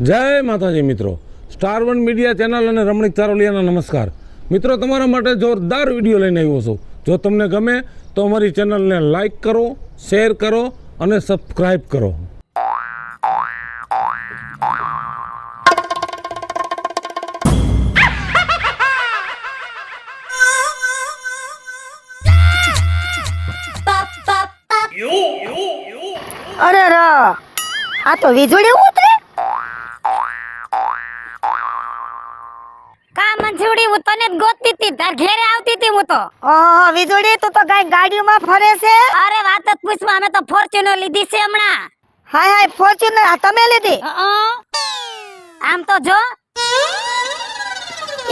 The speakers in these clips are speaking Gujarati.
જય માતાજી મિત્રો, સ્ટાર1 મીડિયા ચેનલ અને રમણીક ચારોલિયાના નમસ્કાર મિત્રો. તમારા માટે જોરદાર વિડીયો લઈને આવ્યો છું. જો તમને ગમે તો અમારી ચેનલને લાઈક કરો, શેર કરો અને સબસ્ક્રાઈબ કરો. અરે રા, આ તો વીજળી ઉતરે. કા મંજુડી, હું તને જ ગોતતી હતી, તાર ઘેરે આવતી હતી હું તો. ઓહો વીજળી, તું તો કઈ ગાડીઓમાં ફરે છે? અરે વાત જ પૂછમાં, અમે તો ફોર્ચ્યુનર લીધી છે હમણાં. હાય હાય, ફોર્ચ્યુનર આ તમે લીધી? આમ તો જો,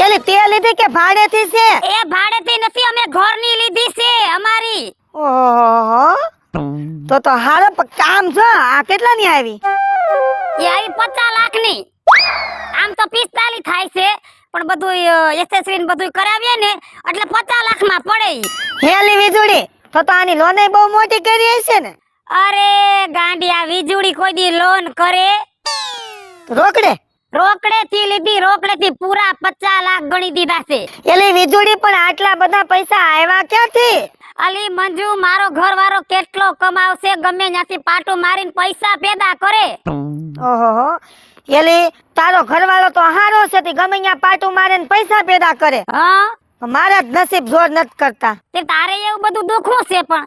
એલી તે લીધી કે ભાડેથી છે? એ ભાડેથી નથી, અમે ઘરની લીધી છે અમારી. ઓહો, તો હારો કામ જો. આ કેટલાની આવી? એ આવી 50 લાખની. આમ તો 45 થાય છે, પણ બધું એસેસરી ને બધું કરાવીએ ને એટલે 50 લાખમાં પડે. હેલી વીજળી, તો આની લોન બહુ મોટી કરી હશે ને? અરે ગાંડી, આ વીજળી કોઈ દી લોન કરે? રોકડે રોકડેથી લીધી, રોકડેથી પૂરા 50 લાખ ગણી દીધા છે. એલી વીજળી, પણ આટલા બધા પૈસા આવ્યા ક્યાંથી? અલી મંજુ, મારો ઘરવાળો કેટલો કમાવશે, ગમે ત્યાંથી પાટું મારીને પૈસા પેદા કરે. ઓહો, એલી તારો ઘરવાળો તો હારો છે, તે ગમે ત્યાં પાટું મારે ને પૈસા પેદા કરે. હા, મારા જ નસીબ જોર નથી કરતા. તે તારે એવું બધું દુખવું છે પણ.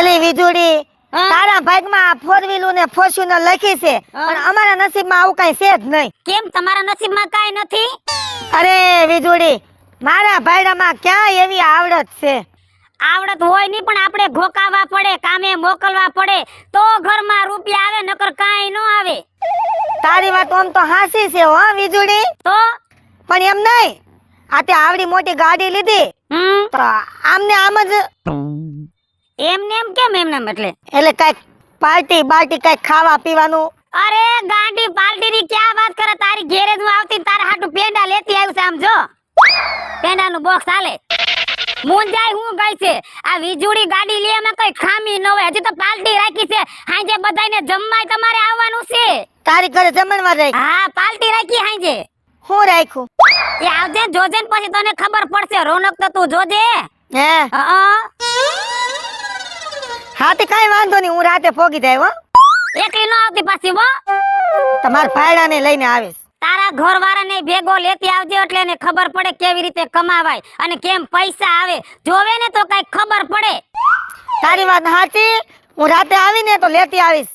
એલી વીજળી, હા? તારા ભાગમાં 4 વ્હીલર ને ફોર્ચ્યુનર લખી છે, પણ અમારા નસીબમાં આવું કઈ છે જ નહીં. કેમ, તમારા નસીબમાં કાઈ નથી? અરે વીજળી, મારા ભાઈડામાં ક્યાં એવી આવડત છે? આવડત હોય નહીં, પણ આપણે ઘોકાવા પડે, કામે મોકલવા પડે તો ઘરમાં રૂપિયા આવે, નકર કાઈ ન આવે. તારી વાત આમ તો હાસી છે હો વીજળી, તો પણ એમ નહીં, આ તે આવડી મોટી ગાડી લીધી તો આમને આમ જ એમને એમ કેમ? એમને એટલે કઈક પાર્ટી બાર્ટી કઈક ખાવા પીવાનું? અરે ગાંડી, પાર્ટી ની ક્યાં વાત કરે? તારી ઘેરે જ હું આવતી, તારા હાટુ પેંડા લેતી આવ્યું છે. આમ જો, પેંડાનું બોક્સ હાલે. મુંજાય હું ગઈ છે. આ વીજળી ગાડી લે એમાં કઈ ખામી ન હોય. હજી તો પાર્ટી રાખી છે, હાંજે બધાને જમવાય તમારે આવવાનું છે. તારી ઘરે જમણવાર રહી? હા, પાર્ટી રાખી હાંજે. હું રાખ્યું? એ આવજે, જોજે ને પછી તને ખબર પડશે. રોનક તો તું જોજે. હે હા, તે કઈ વાંધો નહીં, હું રાતે પોગી જાય હો. એકલી ન આવતી પાછી હો. તમારા ભાઈડાને લઈને આવીશ. તારા ઘરવાળાને ભેગો લેતી આવજે, એટલે એને ખબર પડે કેવી રીતે કમાવાય અને કેમ પૈસા આવે. જોવે ને તો કઈ ખબર પડે. તારી વાત સાચી, હું રાતે આવીને તો લેતી આવીશ.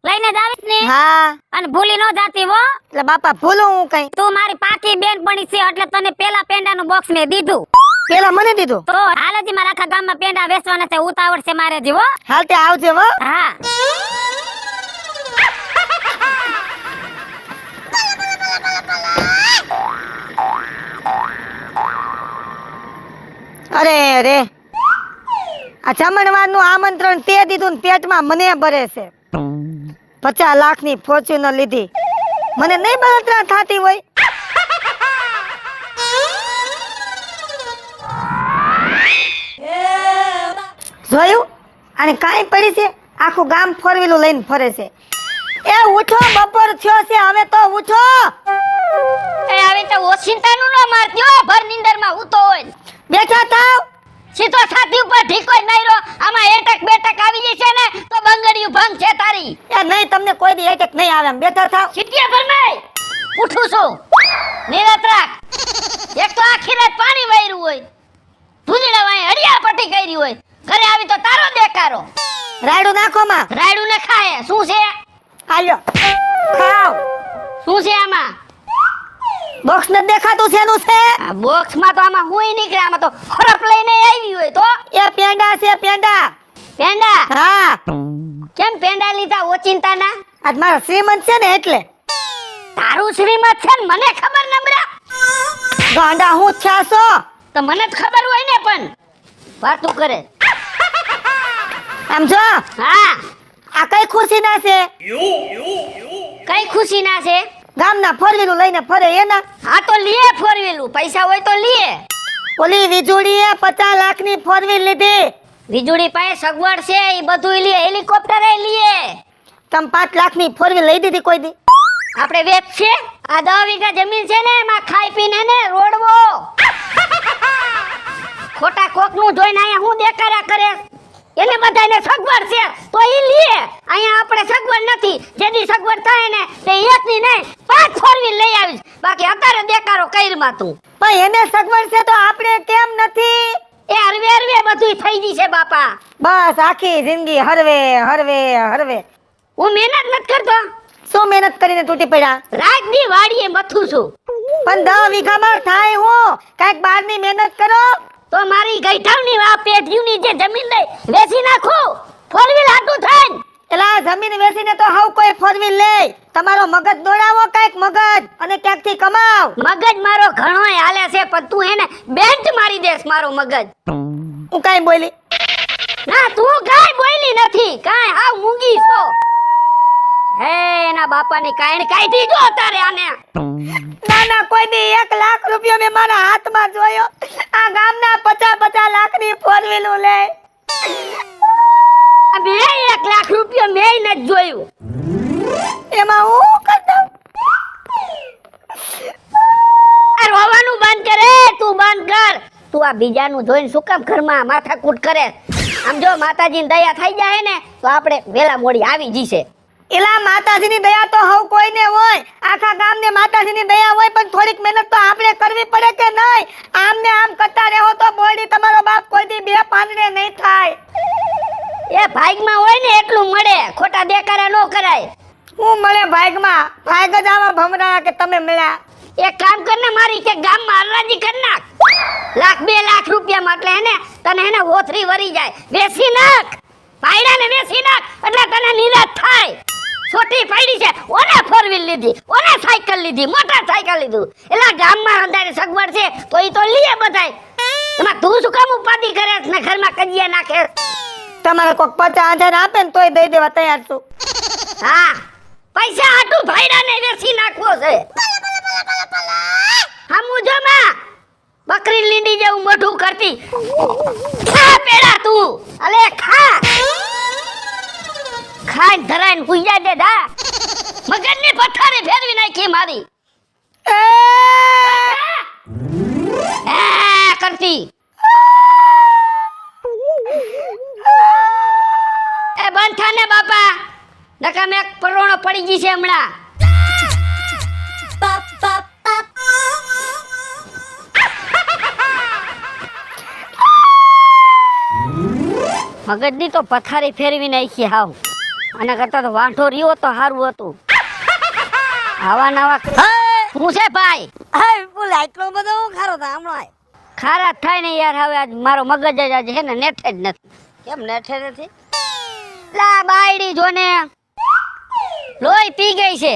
લઈને જ આવીશ ને? હા. અને ભૂલી ન જાતી હો. એટલે બાપા ભૂલું હું કઈ? તું મારી પાકી બેનપણી છે, એટલે તને પેલા પેંડાનું બોક્સ મેં દીધું. પેલા મને દીધું? તો હાલજી, મારા આખા ગામમાં પેંડા વેચવાના છે, ઉતાવળ છે મારે જીવો. હાલ તે આવજે હો. હા. અરે રે, આ જમણવારનું આમંત્રણ તે દીધું ને પેટમાં મને ભરે છે. 50 લાખની ફોર્ચ્યુનર લીધી, મને નહીં બળતરા થતી હોય? જોયું? અને કાંઈ પડી છે? આખું ગામ 4 વ્હીલર લઈને ફરે છે. એ ઉઠો, બપોર થયો છે, હવે તો ઉઠો. એ આવી તો ઓછીંતાનું ન મારતી હો, ભર નીંદરમાં ઉતો હોય. બેઠા થાવ. સીધો છાતી ઉપર ઢીકો માર્યો. આમાં એટક બેટક આવી જશે ને તો બંગડીયું ભંગ છે તારી. એ નહીં, તમને કોઈ દી એટેક નહીં આવે. બેઠા થાવ. સિટિયા પર મેં ઉઠું છું. નિરાત રાખ. એક તો આખી રાત પાણી વાયરું હોય, ધૂળડા વાય હડિયા પટ્ટી કરી હોય, ઘરે આવી તો તારો દેખારો. રાયડું નાખો માં. રાયડું ને ખાય શું છે? આલ્યો ખાવ. શું છે આમાં? બોક્સ ન દેખાતું છે? નું છે આ બોક્સ માં તો આમાં હુંય નીકળે. આમાં તો ખરપ લઈને આવી હોય તો. એ પેંડા છે, પેંડા. પેંડા? હા. કેમ પેંડા લીધા ઓચિંતાના? આજ મારા શ્રીમંત છે ને એટલે. તારું શ્રીમત છે ને મને ખબર નમરા. ગાંડા હું છાસો તો મને જ ખબર હોય ને, પણ વાતું કરે. આમ જો, હા, આ કઈ ખુરશી ના છે? કઈ ખુશી ના છે? ગામના 4 વ્હીલર લઈને ફરે એના. હા તો લીએ 4 વ્હીલર, પૈસા હોય તો લીએ. ઓલી વીજળીએ 50 લાખની 4 વ્હીલર લીધી. વીજળી પાસે સગવડ છે, એ બધું લીએ. હેલિકોપ્ટર એ લીએ. તમે 5 લાખની 4 વ્હીલર લઈ દીધી કોઈ દી? આપણે વેચ છે આ 10 વીઘા જમીન છે ને એમાં ખાઈ પીને ને રોડવો ખોટા કોકનું જોઈને અહીંયા હું દેખાડ્યા કરે એને બધાને સગવડ છે તો ઈ લે અહીંયા આપણે સગવડ નથી જેની સગવડ થાય ને તે એકની નહીં 5 4 વ્હીલ લઈ આવીશ બાકી અત્યારે દેખાડો કઈરમાં તું પણ એને સગવડ છે તો આપણે કેમ નથી? એ હરવે હરવે બધું થઈ ગઈ છે બાપા બસ આખી જિંદગી હરવે હરવે હરવે. હું મહેનત નથી કરતો શું મહેનત કરીને તૂટી પડ્યા? રાત દી વાડીએ મથું છું પણ 10 વીઘામાં થાય હું કાંઈક બહારની મહેનત કરો. તો મારી ગઈઠાવની વા પેઢીની જે જમીન લઈ વેચી નાખું 4 વ્હીલ હાટું થાય એલા જમીન વેચીને તો હવ કોઈ 4 વ્હીલ લે. તમારો મગજ દોડાવો કાંઈક મગજ અને ક્યાંકથી કમાવ. મગજ મારો ઘણોય હાલે છે પણ તું એને બેન્ટ મારી દેસ મારો મગજ હું કાંઈ બોલી? ના તું કાઈ બોલી નથી કાઈ હાવ મૂંગી છો હે એના બાપાની કાઈ કાઢી જો તારે આને ના ના કોઈ દી 1 લાખ રૂપિયા મેં મારા હાથમાં જોયો. આ ગામના 50 લાખની 4 વ્હીલ લે. બે 1 લાખ રૂપિયા મેં નથી જોયું એમાં હું કરતો? આ રોવાનું બંધ કરે તું બંધ કર તું આ બીજાનું જોઈને શું કામ ઘરમાં માથાકૂટ કરે આમ જો માતાજીની દયા થઈ જાય ને તો આપણે વેલા મોડી આવી જઈશે એલા માતાજીની દયા તો હવ કોઈને હોય. આખા ગામને માતાજીની દયા હોય પણ થોડીક મહેનત તો આપણે કરવી પડે કે નહીં? આમ ને આમ કરતા રહો તો બોડી તમારો બાપ કોઈ દી 2 પાંદડે નહીં થાય. એ ભાગમાં હોય ને એટલું મળે ખોટા દેકારા ન કરાય હું મળે ભાગમાં? ભાગ જ આવા ભમરા કે તમે મળ્યા. એક કામ કર ને મારી કે ગામમાં હરાજી કર નાખ 1 લાખ 2 લાખ રૂપિયામાં એટલે એને તને એને ઓથરી વરી જાય વેચી નાખ ભાઈડાને વેચી નાખ એટલે તને નિરાશ થાય છોટી પડી છે ઓને 4 વ્હીલ લીધી ઓને સાયકલ લીધી મોટરસાયકલ લીધું એટલે ગામમાં અંધારે સગવડ છે તો ઈ તો લીએ બધાય એમાં તું શું કામ ઉપાધિ કરે ને ઘરમાં કજિયા નાખે તમારે કોક 50,000 આપે ને તોય દઈ દેવા તૈયાર છું. હા પૈસા હાટુ ભાઈડાને વેચી નાખવો છે હમુ જો માં બકરી લીંડી જેવું મોઢું કરતી ખા પેડા તું અલે ખા ખાઈ ધરાઈને પૂજા દે દા મગજની પથારી ફેરવી નાખી મારી કરતી એ બંધ થા ને બાપા નકા મેં પરોણો પડી ગઈ છે હમણાં મગજની તો પથારી ફેરવી નાખી હાવ આના કરતા તો વાંઢો રહ્યો તો સારું હતું આવા નવા શું છે ભાઈ બોલે આટલો બધો હું ખારો થા હમણાં ખારા થાય ને યાર હવે આજ મારો મગજ જ આજ હે ને નેઠે જ નથી કેમ નેઠે નથી? લા બાયડી જોને લોહી પી ગઈ છે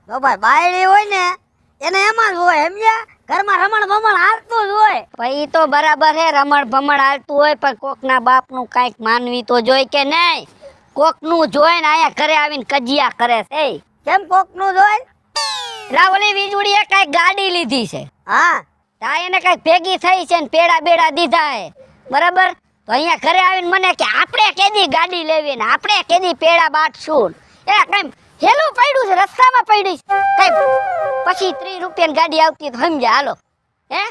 તો ભાઈ બાયડી હોય ને એને એમાં જ હોય સમજ્યા? ઘરમાં રમણ ભમણ હાલતું જ હોય. ભાઈ તો બરાબર હે રમણ ભમણ હાલતું હોય પણ કોકના બાપનું કાંઈક માનવી તો જોઈ કે નહીં કોકનું જોઈને આયા ઘરે આવીને કજિયા કરે છે કેમ કોકનું જોય? રાવલી વીજળીએ કાંઈક ગાડી લીધી છે હા તા એને કાંઈક ભેગી થઈ છે ને પેડા બેડા દીધા હે બરાબર તો અહીંયા ઘરે આવીને મને કે આપણે કેદી ગાડી લેવી ને આપણે કેદી પેડા બાટશું એ કઈ હેલું પડ્યું છે રસ્તામાં પડી છે કઈ પછી 30 રૂપિયાની ગાડી આવતી તો સમજ્યા હાલો હે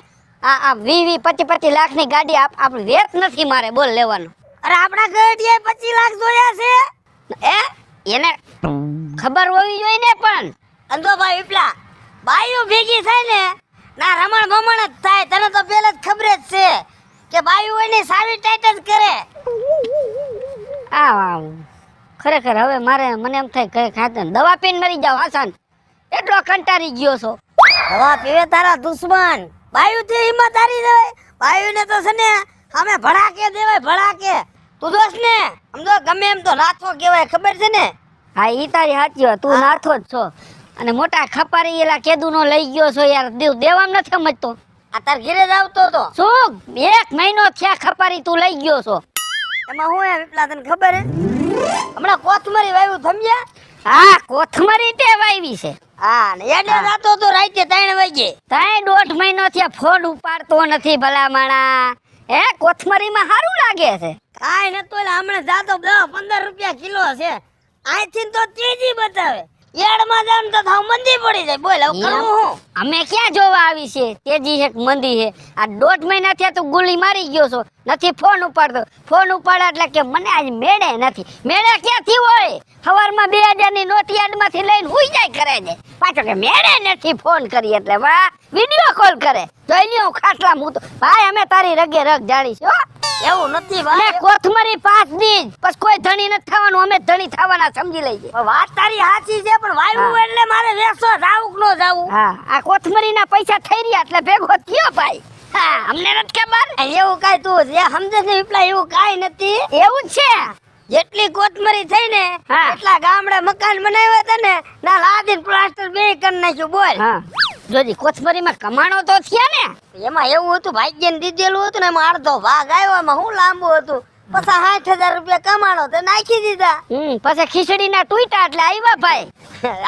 આ 20-25 લાખની ગાડી આપણે વેચ નથી મારે બોલ લેવાનું અરે આપણા ગઢિયાએ 25 લાખ જોયા છે એને ખબર હોવી જોઈએ ને પણ અંધો ભાઈ વિપલા બાયું ભેગી થાય ને ના રમણ ભમણ જ થાય તને તો પહેલા જ ખબર જ છે કે બાયું હોય ને સારી ટાઈટ જ કરે આ ખરેખર હવે મારે મને એમ થાય કઈ ખાતે દવા પીને મરી જાવ હાસન એટલો કંટાળી ગયો છો દવા પીવે તારા દુશ્મન બાયું થી હિંમત હારી જાય બાયું ને તો છે ને અમે ભડાકે દેવાય ભડાકે તું દોસ ને આમ તો ગમે એમ તો નાથો કહેવાય ખબર છે ને હા ઈ તારી સાચી વાત તું નાથો જ છો અને મોટા ખપારી એલા કેદુનો લઈ ગયો છો યાર દેવામ નથી સમજતો આ તાર ઘરે જ આવતો તો શું 1 મહિનો થયા ખપારી તું લઈ ગયો છો એમાં હું હે વિપલા તને ખબર હે હમણાં કોથમરી વાવ્યું સમજ્યા હા કોથમરી તે વાવી છે હા ને એડે રાતો તો રાતે 3 વાગે તાય 1.5 મહિનો થયા ફોન ઉપાડતો નથી ભલા માણા હે કોથમરીમાં સારું લાગે છે કાઈ નતો એટલે હમણાં જાતો 10-15 રૂપિયા કિલો છે આઈથી તો તેજી બતાવે યાર્ડમાં જાવ તો થાવ મંદી પડી જાય. બોલ હવે કરવું હું? અમે ક્યાં જોવા આવી છે તેજી છે કે મંદી છે? આ 1.5 મહિના થયા તું ગુલી મારી ગયો છો, નથી ફોન ઉપાડતો. ફોન ઉપાડા એટલે કે મને આજ મેળે નથી. મેળે ક્યાંથી હોય? સવારમાં 2000 ની નોટ યાર્ડમાંથી લઈને હુઈ જાય કરે છે, પાછો કે મેળે નથી ફોન કરી એટલે વાહ વિડિયો કોલ કરે. જોઈ લ્યો ખાટલા હું તો ભાઈ અમે તારી રગે રગ જાણી છે હો. એવું નથી ને ભાઈ. કોથમરી 5 દીજ બસ કોઈ ધણી નથી થવાનું, અમે ધણી થવાના સમજી લેજે. વાત તારી સાચી છે પણ વાયુ એટલે મારે વેસો જાવું કે ન જાવું? હા આ કોથમરીના પૈસા થઈ રહ્યા એટલે ભેગો થયો ભાઈ. હા અમને નથી ખબર. એવું કાઈ તું જે સમજે છે વિપલા એવું કાઈ નથી. એવું જ છે. જેટલી કોથમરી થઈ ને હા. એટલા ગામડે મકાન બનાવ્યા હતા ને ના લાદીન પ્લાસ્ટર બે કરી નાખ્યું. બોલ હા જોજી કોથમરીમાં કમાણો તો થયા ને. એમાં એવું હતું ભાગ્યને દીધેલું હતું ને એમાં અડધો ભાગ આવ્યો. એમાં હું લાંબુ હતું પછી 60,000 રૂપિયા કમાણો તો નાખી દીધા. પછી ખીચડીના ટૂટા એટલે આવ્યા ભાઈ.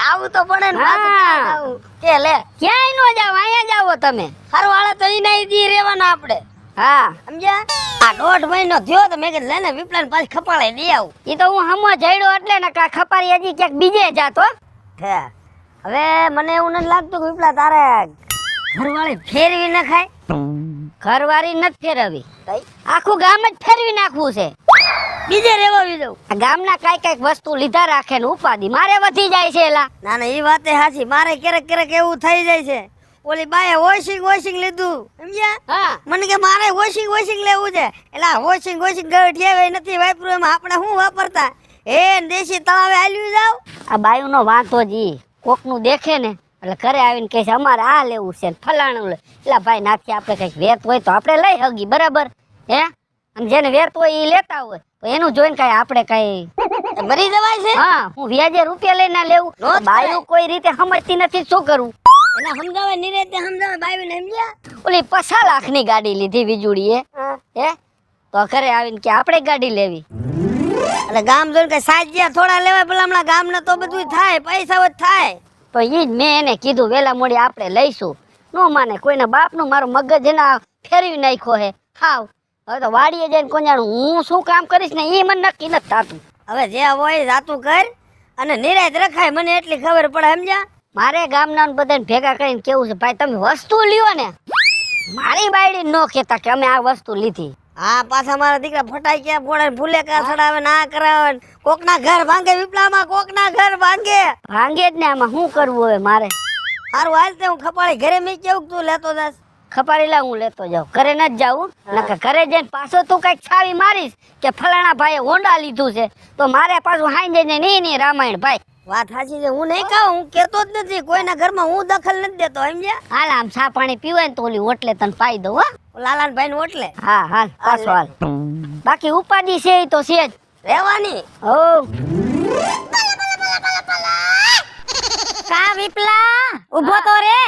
આવું તો પડે ને પાછું હા. ક્યાં જાવું? કે લે ક્યાંય નો જાવ અહીંયા જાવો તમે. હરવાળા તો ઈ દી રહેવાના આપણે. હા સમજ્યા? આ 1.5 મહિનો થયો તો મેં કીધું લે ને વિપલાને પાછી ખપાળે દઈ આવું. ઈ તો હું હમો જઈડો એટલે ને કા ખપારી હજી ક્યાંક બીજે જાતો. હે. હવે મને એવું નથી લાગતું કે વિપલા તારે ઘરવાળી ફેરવી ન ખાય. ઘરવાળી નથી ફેરવી, તઈ આખું ગામ જ ફેરવી નાખવું છે. બીજે રેવાવી દઉં. આ ગામના કઈક વસ્તુ લીધા રાખે ને ઉપાધિ મારે વધી જાય છે એલા. ના ના એ વાતે સાચી. મારે ક્યારેક એવું થઈ જાય છે. ઓલી બાએ વોશિંગ લીધું સમજ્યા? હા મને કે મારે વોશિંગ લેવું છે. એટલે વોશિંગ ઠેવાય નથી વાપરું. એમાં આપણે શું વાપરતા એ દેશી તળાવે હાલ્યું જાવ. આ બાયુનો વાંધો જી કોકનું દેખે ને એટલે ઘરે આવીને કહે છે અમારે આ લેવું છે ને ફલાણું લે. એટલે ભાઈ નાથી આપણે કઈક વેત હોય તો આપણે લઈ હગી બરાબર હે. અને જેને વેત હોય એ લેતા હોય તો એનું જોઈને કઈ આપણે કઈ મરી જવાય છે. હા હું વ્યાજે રૂપિયા લઈને લેવું. નો જ બાયું કોઈ રીતે સમજતી નથી શું કરવું. એને સમજાવે નિરેતે સમજાવે બાવીને સમજ્યા? ઓલી 5 લાખની ગાડી લીધી વીજળીએ હે તો ઘરે આવીને કે આપણે ગાડી લેવી. એટલે ગામ જોઈને કઈ સાજ્યા થોડા લેવાય. પેલા હમણાં ગામને તો બધું થાય પૈસા જ થાય. તો ઈ જ મેં એને કીધું વેલા મોડી આપણે લઈશું. નો માને કોઈના બાપનું મારું મગજ એના ફેરવી નાખ્યો હે હાવ. હવે તો વાડીએ જઈને કોኛનું હું શું કામ કરીશ ને એ મને નક્કી નથી થતું. હવે જે હોય જાતું કર અને નિરાત રખાય. મને એટલી ખબર પડે સમજ્યા? મારે ગામના બધાને ભેગા કરીને કેવું છે ભાઈ તમે વસ્તુ લ્યો ને મારી બાયડી ન કહેતા કે અમે આ વસ્તુ લીધી. હા પાછા મારા દીકરા ફટાક્યા ફોડે ભૂલે કા ચડાવે ના કરાવે. કોકના ઘર ભાંગે વિપલામાં કોકના ઘર ભાંગે. ભાંગે જ ને આમાં શું કરવું હવે મારે. હારું હાલ તે હું ખપાળી ઘરે મેં કેવું તું લેતો જાસ. ખપારી લા હું લેતો જાઉં ઘરે નથી જાવું. નકર ઘરે જઈને પાછો તું કઈક છાવી મારીશ કે ફલાણા ભાઈએ હોંડા લીધું છે તો મારે પાછું હાઈ જઈને નહીં રામાયણ ભાઈ. વાત સાચી છે. હું નહીં કહું. હું કેતો જ નથી. કોઈના ઘરમાં હું દખલ નથી દેતો સમજ્યા? હાલ આમ ચા પાણી પીવાય ને તો ઓલી ઓટલે તને પાઈ દઉં હો. લાલાન ભાઈ નું ઓટલે હા હાલ પાછો હાલ. બાકી ઉપાધિ છે ઈ તો છે જ રહેવાની. હો. કા વિપલા ઉભો તો રે.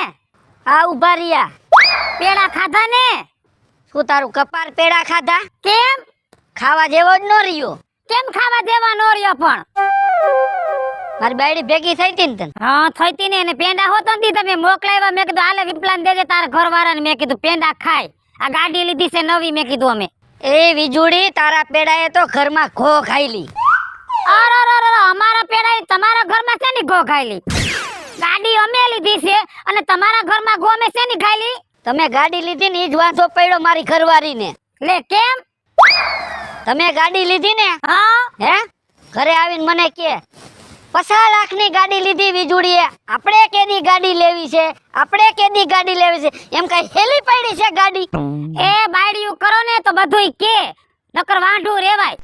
હા ઉભા રહ્યા. પેડા ખાધા ને? શું તારું કપાર પેડા ખાધા? કેમ ખાવા જેવો જ નો રહ્યો? કેમ ખાવા જેવા નો રહ્યો પણ? મારી બાયડી ભેગી થઈ હતી ને તને? હા થઈ હતી ને. એને પેંડા હોતો ને તમે મોકલાવ્યા. મેં કીધું હાલે વિપલાને દેજે તારા ઘરવાળાને. મેં કીધું પેંડા ખાય. આ ગાડી લીધી છે નવી. મેં કીધું અમે એ વીજુડી તારા પેડાએ તો ઘરમાં ઘો ખાઈલી. અરે અમારા પેડાએ તમારા ઘરમાં શેની ઘો ખાઈલી? ગાડી અમે લીધી છે અને તમારા ઘરમાં ઘો અમે શેની ખાઈલી? તમે ગાડી લીધી ને ઈ જ વાંધો પડ્યો મારી ઘરવાળીને. લે કેમ? તમે ગાડી લીધી ને હા હે ઘરે આવીને મને કે 50 લાખની ગાડી લીધી વીજુડીએ. આપણે કેદી ગાડી લેવી છે? આપણે કેદી ગાડી લેવી છે? એમ કઈ હેલી પડી છે ગાડી? એ બાયડીયું કરો ને તો બધુંય કે નકર વાંઢું રેવાય.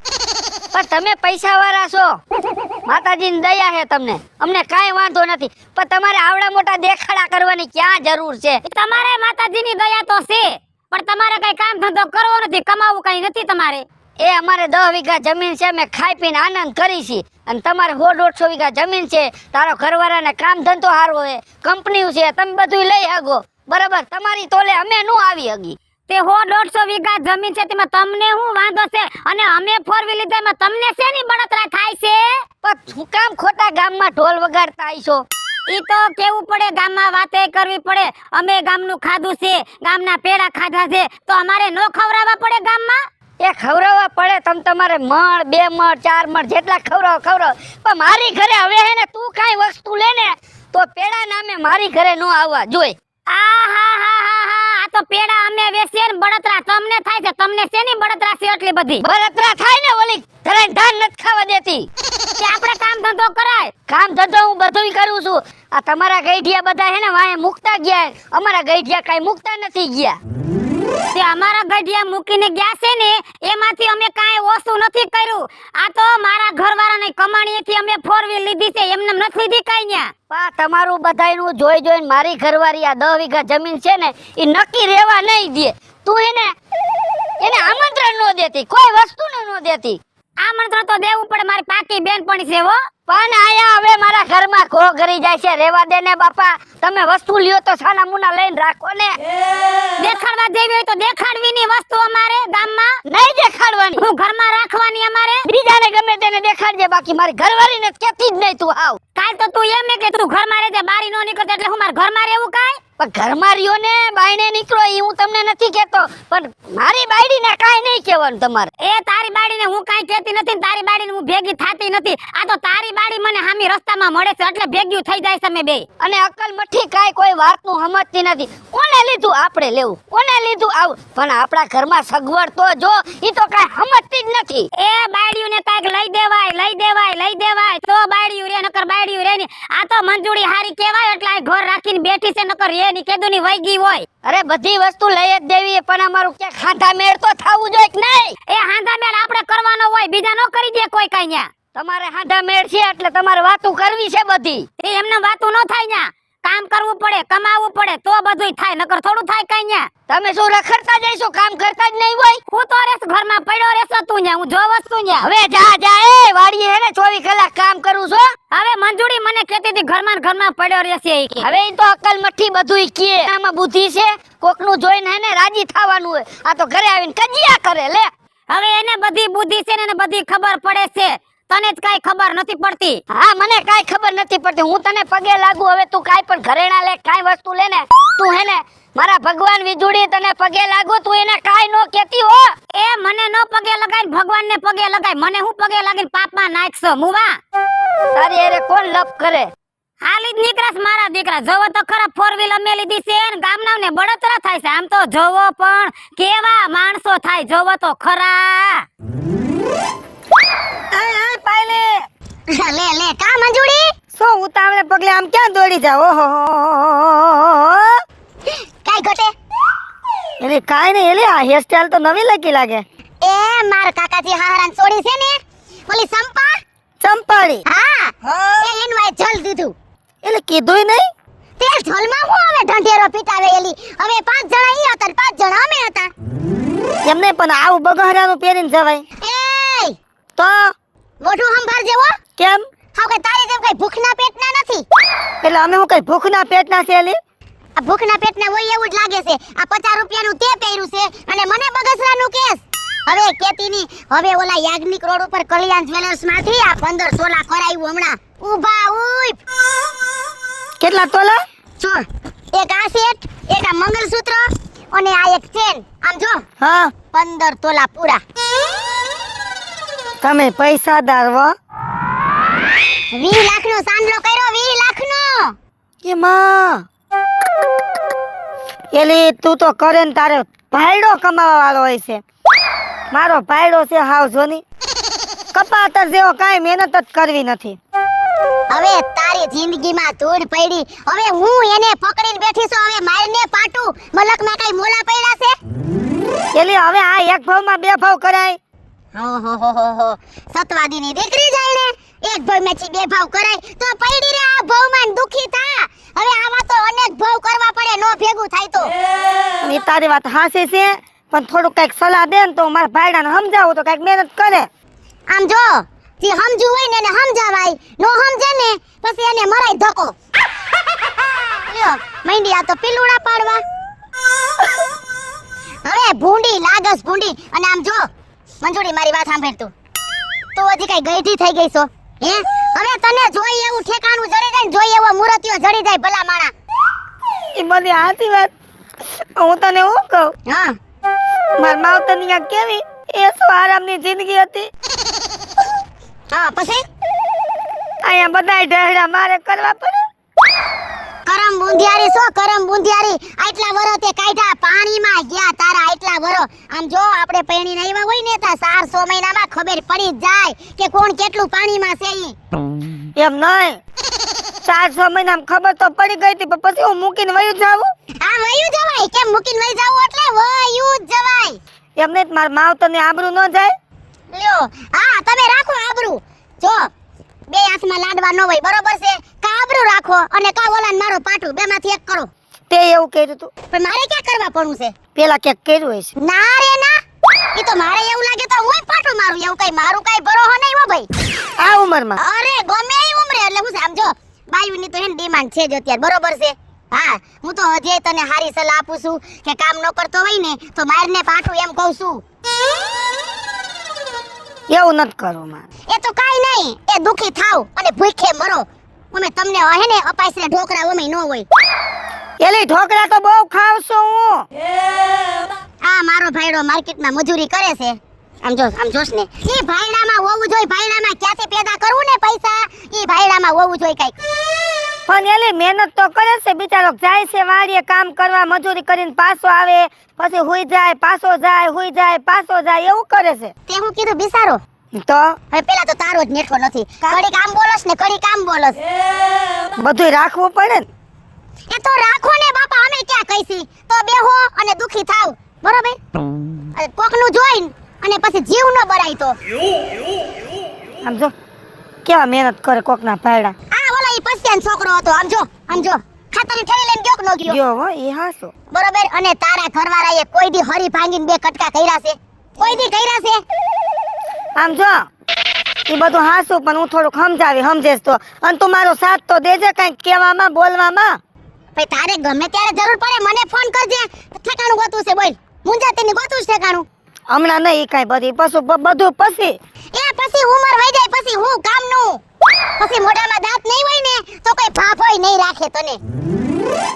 પણ તમે પૈસા વાળા છો. માતાજીની દયા છે તમને. અમને કાંઈ વાંધો નથી. પણ તમારે આવડા મોટા દેખાડા કરવાની ક્યાં જરૂર છે? તમારે માતાજીની દયા તો છે પણ તમારે કઈ કામ ધંધો કરવો નથી. કમાવું કઈ નથી તમારે. એ અમારે 10 વીઘા જમીન છે. અમે ખાઈ પીને આનંદ કરી છે. અને તમારે 100-150 વીઘા જમીન છે. તારો ઘરવાળાને કામ ધંધો સારો છે, કંપની છે, તમે બધું લઈ હગો બરાબર. તમારી તોલે અમે નું આવી હગી. તે 100-150 વીઘા જમીન છે તેમાં તમને શું વાંધો છે? અને અમે 4 વ્હીલ લીધા એમાં તમને શેની બળતરા થાય છે? પણ શું કામ ખોટા ગામમાં ઢોલ વગાડતા આઈશો? ઈ તો કેવું પડે ગામમાં વાતે કરવી પડે. અમે ગામનું ખાધું છે, ગામના પેડા ખાધા છે તો અમારે નો ખવરાવવા પડે ગામમાં? એ ખવડાવવા પડે તમ તમારે મણ 2 મણ 4 મણ જેટલા ખવડાવો પણ મારી ઘરે હવે હે ને તું કાઈ વસ્તુ લે ને તો પેડા નામે મારી ઘરે નો આવવા જોઈ. આ તો પેડા અમે વેચીએ ને બળતરા તમને થાય છે. તમને શેની બળતરા છે એટલી બધી? બળતરા થાય ને ઓલી ઘરે ધાન નથી ખાવા દેતી. કે આપણે કામ ધંધો કરાય. કામ ધંધો હું બધુંય કરું છું. આ તમારા ગઈઢિયા બધા હે ને વાહે મુકતા ગયા, અમારા ગઈઢિયા કાઈ મુકતા નથી ગયા. તે અમારા ગઢિયા મૂકીને ગયા છે ને એમાંથી અમે કાંઈ ઓછું નથી કર્યું. આ તો મારા ઘરવાળાની કમાણીએથી અમે 4 વ્હીલ લીધી છે, એમને નથી લીધી કાંઈ ન્યા. પા તમારું બધાયનું જોઈને મારી ઘરવાળી આ 10 વીઘા જમીન છે ને એ નક્કી રહેવા નહીં દે. તું એને આમંત્રણ નો દેતી, કોઈ વસ્તુને નો દેતી. આમંત્રણ તો દેવું પડે, મારી પાકી બેનપણી છે હો. પણ આયા હવે મારા ઘરમાં ઘો ઘરી જાય છે. રેવા દે ને બાપા, તમે વસ્તુ લ્યો તો સાના મુના લઈને રાખો ને. દેખાડવા જેવી હોય તો દેખાડવીની વસ્તુ અમારે ગામમાં નહીં દેખાડવાની, હું ઘરમાં રાખવાની અમારે. બીજાને ગમે તેને દેખાડજે, બાકી મારી ઘરવાળીને કહેતી જ નહીં તું આવ. કાલ તો તું એમ કે તું ઘરમાં રહેજે, બારી નો નીકળે એટલે હું મારા ઘરમાં રહેવું કાઈ? પણ ઘરમાં રહ્યો ને બાયણે નીકળો એ હું તમને નથી કહેતો, પણ મારી બાયડીને કાઈ નહીં કહેવાનું તમારે. એ તારી બાડીને હું કાઈ કહેતી નથી ને તારી બાડીને હું ભેગી થાતી નથી. આ તો તારી બાડી મને હામી રસ્તામાં મળે છે એટલે ભેગ્યું થઈ જાય છે અમે બે. અને અકલ મઠી કાઈ કોઈ વાતનું સમજતી નથી. કોને લીધું આપણે લેવું, કોને લીધું આવું, પણ આપણા ઘરમાં સગવડ તો જો ઈ તો કાઈ સમજતી જ નથી. એ બાડીઓને કાઈક લઈ દેવાય તો બાડીયું રે, નકર બાડીયું રે ની. આ તો મંજૂરી હારી કહેવાય એટલે આ ઘર રાખીને બેઠી છે, નકર એ ની કેદુની વઈ ગઈ હોય. અરે બધી વસ્તુ લઈ જ દેવી, પણ અમારું કે ખાંધા મેળ તો થાવું જોઈએ કે નહીં? એ હાંધા મેળ આપણે કરવાનો હોય, બીજા નો કરી દે કોઈ કાઈ ન્યા. તમારે હાંધા મેળ છે એટલે તમારે વાતું કરવી છે બધી. એ એમને વાતું નો થાય ન્યા. કામ કરવું પડે, કમાવવું પડે તો બધુંય થાય, નકર થોડું થાય કાઈ ન્યા. તમે શું રખડતા જઈશો, કામ કરતા જ નહીં હોય? હું તો રેસ ઘરમાં પડ્યો રહેતો તું ન્યા, હું જોવસ તું ન્યા. હવે જા એ વાડીએ હે ને 24 કલાક કામ કરું છો. હવે મંજૂરી મને કહેતી હતી ઘરમાં ને ઘરમાં પડ્યો રહેશે ઈ કે. હવે ઈ તો અકલ મઠી બધુંય કે આમાં બુદ્ધિ છે. કોકનું જોઈને હે ને રાજી થવાનું હોય, આ તો ઘરે આવીને કજિયા કરે લે. હવે એને બધી બુદ્ધિ છે ને એને બધી ખબર પડે છે, તને જ કાઈ ખબર નથી પડતી. હા મને કાઈ ખબર નથી પડતી, હું તને પગે લાગુ. હવે તું કાઈ પણ ઘરેણા લે, કાઈ વસ્તુ લે ને, તું હે ને મારા ભગવાન વીજુડી તને પગે લાગુ, તું એને કાઈ નો કહેતી હો. એ મને નો પગે લગાય, ભગવાનને પગે લગાય. મને હું પગે લાગીને પાપમાં નાખશો મુવા? તારી અરે કોણ લપ કરે? હાલી જ નીકળાસ મારા દીકરા. જોવો તો ખરા 4 વ્હીલ અમે લીધી છે ને ગામનાને બળતરા થાય છે. આમ તો જોવો પણ કેવા માણસો થાય, જોવો તો ખરા. પાયલે લે કા મંજુડી? શું ઉતાવળે પગલે આમ ક્યાં દોડી જાવ? ઓહો કાઈ ઘટે? એલી કાઈ નહીં, એલી આ હેરસ્ટાઈલ તો નવી લગી લાગે. એ માર કાકાજી હારાન છોડી છે ને ઓલી ચંપાડી. હા એ એનું આ જલ દીધું. એટલે કીધુંય નહીં. તે જલમાં હું હવે ઢંઢેરો પીટાવે એલી. હવે 5 જણા ઈ હતા ને 5 જણા અમે હતા. એમને પણ આવું બગહરાનું પહેરીને જવાય એ તો? મોઢું સંભાળજે હો. કેમ? હાવ કે તારી જેમ કઈ ભૂખના પેટના નથી. એટલે અમે હું કઈ ભૂખના પેટના છે એલી? આ ભૂખના પેટના હોય એવું જ લાગે છે. આ 50 રૂપિયાનું તે પહેર્યું છે અને મને બગસરાનું કેસ. હવે કેતીની હવે ઓલા યાજ્ઞિક રોડ ઉપર કલ્યાણ જ્વેલર્સ માંથી આ 15 તોલા કરાયું હમણાં. ઊભા ઉઈ. કેટલા તોલા? જો એક આ સેટ, એક આ મંગલસૂત્ર અને આ એક ચેન. આમ જો હા 15 તોલા પૂરા. તમે પૈસાદાર હો. 20 લાખનો સાંડલો કર્યો, 20 લાખનો. કે માં એલી તું તો કરે ને તારે ભાઈડો કમાવા વાળો હોય છે. મારો ભાઈડો છે હાવ જોની, કપાતર જેવો કાંઈ મહેનત જ કરવી નથી. હવે તારી જિંદગીમાં ધૂળ પડી. હવે હું એને પકડીને બેઠી છું. હવે મારને પાટું મલકમાં કઈ મોલા પડ્યા છે? એલી હવે આ એક ભાવમાં બે ભાવ કરાય. હો સતવાદીની દીકરી જાય ને એક ભાવ મેથી બે ભાવ કરાય તો પડી રે આ ભાવમાં દુખી થા. હવે આમાં તો અનેક ભાવ કરવા પડે, નો ભેગું થાય તો. ની તારી વાત હાસી છે, પણ થોડું કઈક સલાહ દે ને તો મારા ભાઈડાને સમજાવું તો કઈક મહેનત કરે. આમ જો જે સમજુ હોય ને એને સમજાવાય, નો સમજે ને પછી એને મરાય ધક્કો. લ્યો મૈંડી આ તો પીલુડા પાડવા. હવે ભૂંડી લાગસ ભૂંડી. અને આમ જો મંજુડી મારી વાત સાંભળ તું. તો હજી કઈ ગઈઠી થઈ ગઈ છો હે? હવે તને જોઈ એવું ઠેકાણું જડી જાય ને જોઈ એવો મૂર્તિઓ જડી જાય ભલા માણા. એ બધી સાચી વાત. હું તને હું કહું, હા માર માવતર ની કેવી એ શું આરામની જિંદગી હતી? હા પછી અહીંયા બધાય ઢહેડા મારે કરવા પડે. કરમ બુંધિયારી સો કરમ બુંધિયારી આટલા વરો તે કાઢ્યા પાણીમાં ગયા તારા આટલા વરો. આમ જો આપણે પૈણીને આવ્યા હોય ને તા 400 મહિનામાં ખબર પડી જ જાય કે કોણ કેટલું પાણીમાં છે ઈ. એમ નહીં, 400 મહિનામાં ખબર તો પડી ગઈ હતી, પણ પછી હું મૂકીને વયું જાવું. આ વયું જવાય કેમ મૂકીને વઈ જાવું એટલે વયું જ જવાય. એમ નહીં મારા માવતરને આબરૂ ન જાય. લ્યો હા તમે રાખો આબરૂ. જો બે હાથમાં લાડવા ન હોય બરોબર છે, કા આબરૂ રાખો અને કા ઓલાને મારો પાટું બેમાંથી એક કરો. તે એવું કર્યું તું, પણ મારે ક્યાં કરવા પડવું છે? પેલા ક્યાંક કર્યું હશે. ના રે ના, ઈ તો મારે એવું લાગે તો હુંય પાટું મારું, એવું કઈ મારું કઈ ભરોહો નહીં હો ભાઈ. આ ઉંમરમાં અરે ગમે એ ઉંમરે એટલે હું સમજો બાયુની તો એને ડિમાન્ડ છે જ અત્યારે બરોબર છે. હા હું તો હજે તને હારી સલાહ આપું છું કે કામ ન કરતો હોય ને તો મારને પાટું એમ કહું છું. એવું નથી કરવું મારે. એ તો કાઈ નહીં, એ દુખી થાવ અને ભૂખે મરો. અમે તમને હે ને અપાસરે ઢોકળા ઓમે ન હોય. એલી ઢોકળા તો બહુ ખાવ છું હું. આ મારો ભાઈડો માર્કેટમાં મજૂરી કરે છે. આમ જોશ ને ઈ ભાઈડામાં હોવું જોઈએ, ભાઈડામાં ક્યાંથી પેદા કરવું ને પૈસા ઈ ભાઈડામાં હોવું જોઈએ કઈક. પણ એલી મહેનત તો કરે છે બિચારો, જાય છે વાડીએ કામ કરવા, મજૂરી કરીને પાછો આવે, પછી હુઈ જાય પાછો જાય, હુઈ જાય પાછો જાય, એવું કરે છે. તે હું કીધું બિસારો તો હવે પેલા તો તારો જ નેઠો નથી, કડી કામ બોલસ ને કડી કામ બોલસ. બધું રાખવું પડે ને. એ તો રાખો ને બાપા, અમે ક્યાં કહીસી તો બેહો અને દુખી થાવ બરોબર. કોકનું જોઈન અને પછી જીવ ન બરાય તો. આમ જો કેવા મહેનત કરે કોકના ભાયડા. આ ઓલા ઈ પસ્યાન છોકરો હતો, આમ જો ખાતરની થેલી લઈને ગયો કે ન ગયો ગયો હો ઈ હાસો. બરોબર. અને તારા ઘરવાળાએ કોઈ દી હરી ભાંગીને બે કટકા કર્યા છે? કોઈ દી કર્યા છે? આમ જો ઈ બધું હાસું, પણ હું થોડુંક સમજેશ તો. અને તું મારો સાથ તો દેજે કઈક કહેવામાં બોલવામાં. ભાઈ તારે ગમે ત્યારે જરૂર પડે મને ફોન કરજે. ઠેકાણું ગોતું છે બોલ, મુંજાતીની ગોતું છે ઠેકાણું. હમણાં નહીં ઈ કાંઈ બધી બધું પછી. એ પછી ઉંમર વઈ જાય પછી હું કામનું? પછી મોઢામાં દાંત નહીં હોય ને તો કોઈ ફાફોય નહીં રાખે તને.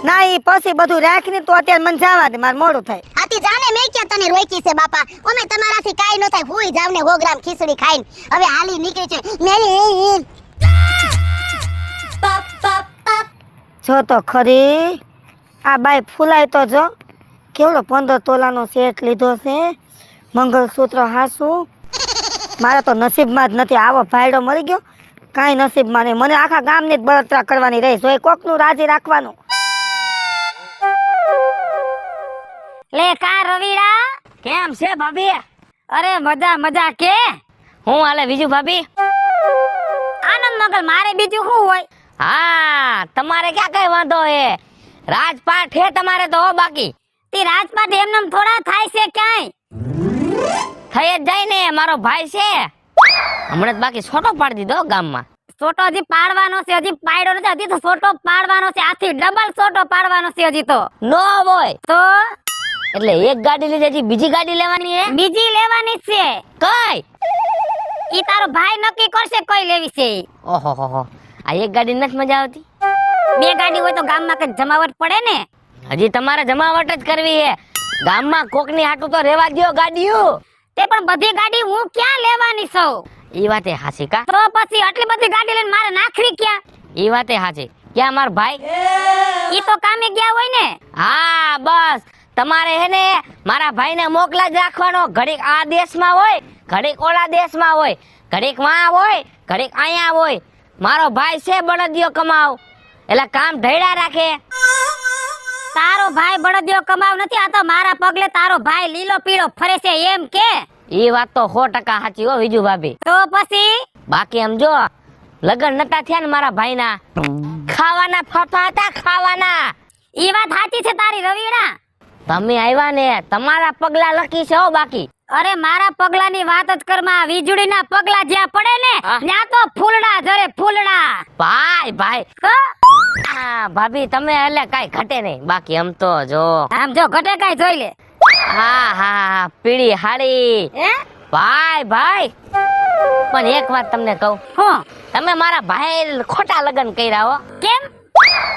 ના ઈ પછી બધું રાખીને તો અત્યારે મને જવા દે, મારે મોડું થાય. આતી જાને મેં ક્યાં તને રોકી છે બાપા? અમે તમારાથી કાઈ ન થાય, હુઈ જાવ ને 100 ગ્રામ ખીચડી ખાઈને. હવે હાલી નીકળી છે મેલી. જો તો ખરી આ બાઈ ફૂલાય તો જો કેવડો 15 તોલાનો સેટ લીધો છે, મંગળસૂત્ર હાસું. મારા તો નસીબમાં જ નથી આવો ભાઈડો મળી ગયો. કાંઈ નસીબમાં નહીં, મને આખા ગામની જ બળતરા કરવાની રહી. જો કોકનું રાજી રાખવાનું. લે કા રવિડા, કેમ છે ભાભી? અરે મજા કે હું હાલે બીજું ભાભી? આનંદ મંગલ, મારે બીજું શું હોય? હા તમારે ક્યાં કઈ વાંધો હે? રાજપાટ હે તમારે તો હો, બાકી તી રાજપાટ એમનેમ થોડા થાય છે ક્યાંય? થઈ જ જાય ને, મારો ભાઈ છે. હમણાં જ બાકી છોટો પાડી દીધો ગામમાં. સોટો હજી પાડવાનો છે, હજી પાડ્યો નથી, હજી તો સોટો પાડવાનો છે. આથી ડબલ સોટો પાડવાનો છે હજી તો. નો હોય તો એટલે એક ગાડી લીધી, હજી બીજી ગાડી લેવાની હે? બીજી લેવાની જ છે. કઈ? ઈ તારો ભાઈ નક્કી કરશે કઈ લેવી છે ઈ. ઓહો હો હો, આ એક ગાડી નથી મજા આવતી? બે ગાડી હોય તો ગામમાં કઈ જમાવટ પડે ને. હજી તમારે જમાવટ જ કરવી હે. ગામમાં કોકની હાટું તો રેવા દ્યો ગાડીઓ. તે પણ બધી ગાડી હું ક્યાં લેવાની છું? ઈ વાતે હાચી કા? તો પછી આટલી બધી ગાડી લઈને મારે નાખવી ક્યાં? ઈ વાતે હાચી. ક્યાં માર ભાઈ? ઈ તો કામે ગયા હોય ને. હા બસ તમારે હે ને મારા ભાઈને મોકલા જ રાખવાનો. ઘડીક આ દેશમાં હોય, ઘડીક ઓલા દેશમાં હોય, ઘડીક માં હોય, ઘડીક અહીંયા હોય. મારો ભાઈ છે બળદિયો કમાવ, એટલે કામ ઢળ્યા રાખે. તારો ભાઈ બળદિયો કમાવ નથી, આ તો મારા પગલે તારો ભાઈ લીલો પીળો ફરે છે એમ કે. ઈ વાત તો 100% સાચી હો વિજુ ભાભી. તો પછી બાકી એમ જો લગન નતા થયા ને મારા ભાઈના, ખાવાના ફાફા હતા ખાવાના. ઈ વાત સાચી છે તારી રવિડા. તમે આવ્યા ને તમારા પગલા લકી છે હો. બાકી અરે મારા પગલાની વાત જ કરમાં, વીજળીના પગલા જ્યાં પડે ને હા. ત્યાં તો ફૂલડા જરે ફૂલડા. ભાઈ તો હા ભાભી તમે એટલે કાઈ ઘટે નહીં. બાકી આમ તો જો આમ જો ઘટે કાઈ જોઈ લે. હા પીળી હાડી. હે ભાઈ પણ એક વાત તમને કહું, હું તમે મારા ભાઈ ખોટા લગન કર્યા હો. કેમ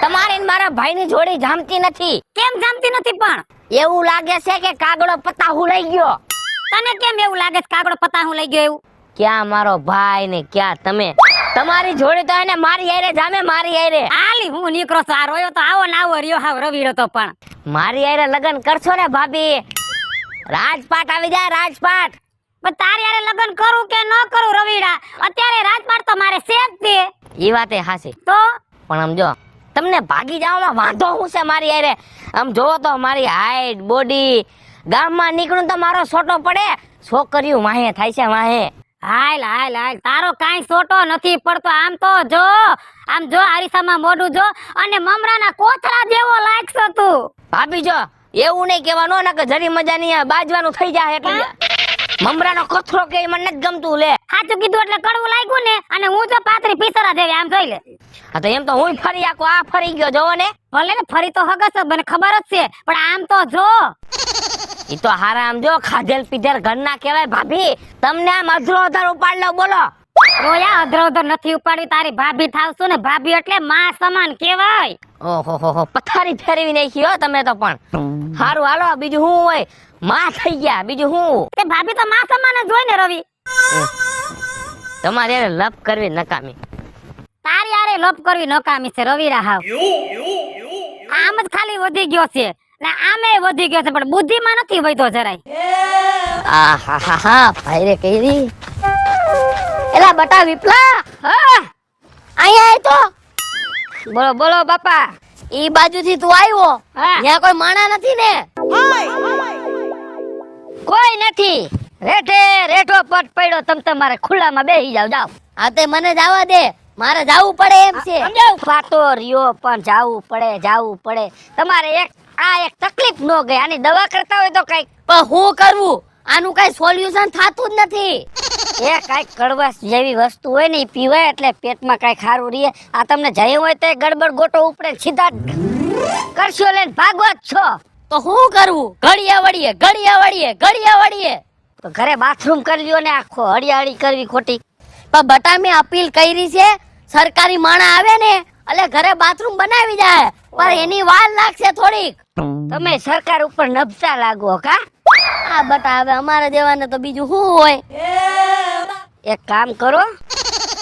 તમારી ને મારા ભાઈની જોડી જામતી નથી. કેમ જામતી નથી? પણ એવું લાગે છે કે કાગડો પત્તા હુલાઈ ગયો. તને કેમ એવું લાગે છે કાગડો પતાહું લઈ ગયો એવું? ક્યાં મારો ભાઈ ને ક્યાં તમે? તમારી જોડે તો એને મારી હારે જામે, મારી હારે. આલી હું નીકળો છો, આ રોયો તો આવો ને આવો રહ્યો, હાવ રવીડો તો પણ. મારી હારે લગ્ન કરશો ને ભાભી, રાજપાટ આવી જાય, રાજપાટ. પણ તારી હારે લગ્ન કરું કે ન કરું રવીડા, અત્યારે રાજપાટ તો મારે છે જ તે. ઈ વાતે હાસી. તો પણ આમ જો, તમને ભાગી જવામાં વાંધો શું છે મારી હારે? આમ જોવો તો મારી હાઈટ, બોડી, ગામમાં નીકળું તો મારો છોટો પડે, છોકરીઓ વાહે થાય છે, વાહે. હાલ હાલ હાલ, તારો કાંઈ સોટો નથી પડતો. આમ તો જો, આમ જો આરીસામાં મોઢું જો, અને મમરાના કોથળા જેવો લાગશો તું. ભાભી જો, એવું નહીં કહેવાનું ને કે જરી મજા નહીં આવે, બાજવાનું થઈ જાય એટલે. મમરાનો કોથળો કે મને નથી ગમતું. લે સાચું કીધું એટલે કડવું લાગ્યું ને, અને હું જો પાતરી પીસરા જેવી, આમ જોઈ લે. હા તો એમ તો હું ફરી આખો આ ફરી ગયો, જોવો ને. ભલે ને ફરી તો હગસ મને ખબર જ છે, પણ આમ તો જો. ઈ તો હારા આમ જો ખાધેલ પીધેલ ઘરના કહેવાય ભાભી. તમને આમ અધરો અધર ઉપાડ લો, બોલો. રોયા અધરો અધર નથી ઉપાડવી, તારી ભાભી થાવશું ને. ભાભી એટલે માં સમાન કહેવાય. ઓહો હો, પથારી ફેરવી નાખી હો તમે તો. પણ હારું હાલો, બીજું શું હોય? માં થઈ ગયા, બીજું શું? તે ભાભી તો માં સમાન જ હોય ને રવિ. તમારે યાર લપ કરવી નકામી. તારી આરે લપ કરવી નકામી છે રવિ રાહાવ. આમ જ ખાલી વધી ગયો છે ને આમે વધી ગયો છે, પણ બુદ્ધિમાં નથી વધ્યો જરાય. આહાહા, ભાઈ રે કઈરી. એલા બટા વિપલા, હા અહીંયા આય તો. બોલો બોલો બાપા. ઈ બાજુથી તું આવ્યો, ત્યાં કોઈ માણા નથી ને? કોઈ નથી. રેઠે રેઠો પટ પડ્યો, તમ તમારે ખુલ્લામાં બેસી જાવ. જાવ. હા તે મને જવા દે, મારે જાવું પડે એમ છે. પાતો રહ્યો પણ જાવું પડે, જાવું પડે. તમારે એક તકલીફ નો ગઈ, આની દવા કરતા હોય તો કઈક. પણ હું કરવું? આનું કઈ સોલ્યુશન થાતું જ નથી. એ કઈક કડવાશ જેવી વસ્તુ હોય ને, ઈ પીવાય એટલે પેટમાં કઈ ખારું રહે. આ તમને જઈ હોય તો ગડબડ ગોટો ઉપડે, સીધા કરશો લઈને ભાગવા જ છો. તો હું કરવું? ઘડિયા વળીએ, ઘડિયા વળીએ, ઘડિયા વળીએ. તો ઘરે બાથરૂમ કરી લ્યો ને, આખો હળિયાળી કરવી ખોટી. પણ બટા મેં અપીલ કરી છે, સરકારી માણા આવે ને એટલે ઘરે બાથરૂમ બનાવી જાય, પણ એની વાર લાગશે થોડીક. તમે સરકાર ઉપર નભતા લાગો કા? આ બટા હવે અમારે દેવાને તો બીજું શું હોય? એક કામ કરો,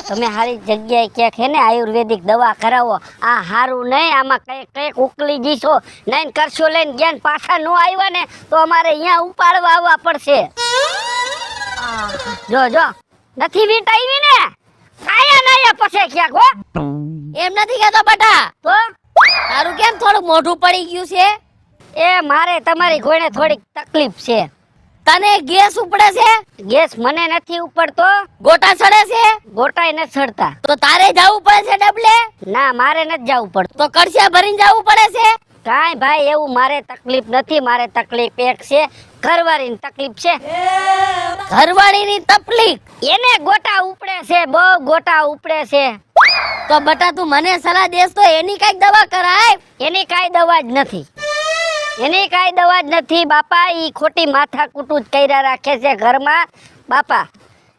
તમે હારી જગ્યાએ ક્યાંક હે ને આયુર્વેદિક દવા કરાવો. આ હારું નહીં, આમાં કઈક ઉકલી જઈશો નહીં, કરશો લઈને જ્ઞાન પાછા ન આવ્યા ને તો અમારે અહીંયા ઉપાડવા આવવા પડશે. જો જો નથી વીંટ આવી ને, કાયા નાયા પછી ક્યાંક હો. એમ નથી કહેતો બટા. તો તારું કેમ થોડું મોઢું પડી ગયું છે? એ મારે તમારી ઘોડે થોડીક તકલીફ છે. તને ગેસ ઉપડે છે? ગેસ મને નથી ઉપડતો. ગોટા ચડે છે? ગોટાય નથી ચડતા. તો તારે જવું પડે છે ડબલે? ના મારે નથી જવું પડતું. તો કડશિયા ભરીને જવું પડે છે? કાઈ ભાઈ એવું મારે તકલીફ નથી. મારે તકલીફ એક છે, ઘરવાળીની તકલીફ છે. ઘરવાળીની તકલીફ? એને ગોટા ઉપડે છે, બહુ ગોટા ઉપડે છે. તો બટા તું મને સલાહ દેસ તો એની કઈક દવા કરાય. એની કાઈ દવા જ નથી. એની કાઈ દવા જ નથી બાપા. ઈ ખોટી માથાકૂટ જ કર્યા રાખે છે ઘરમાં બાપા.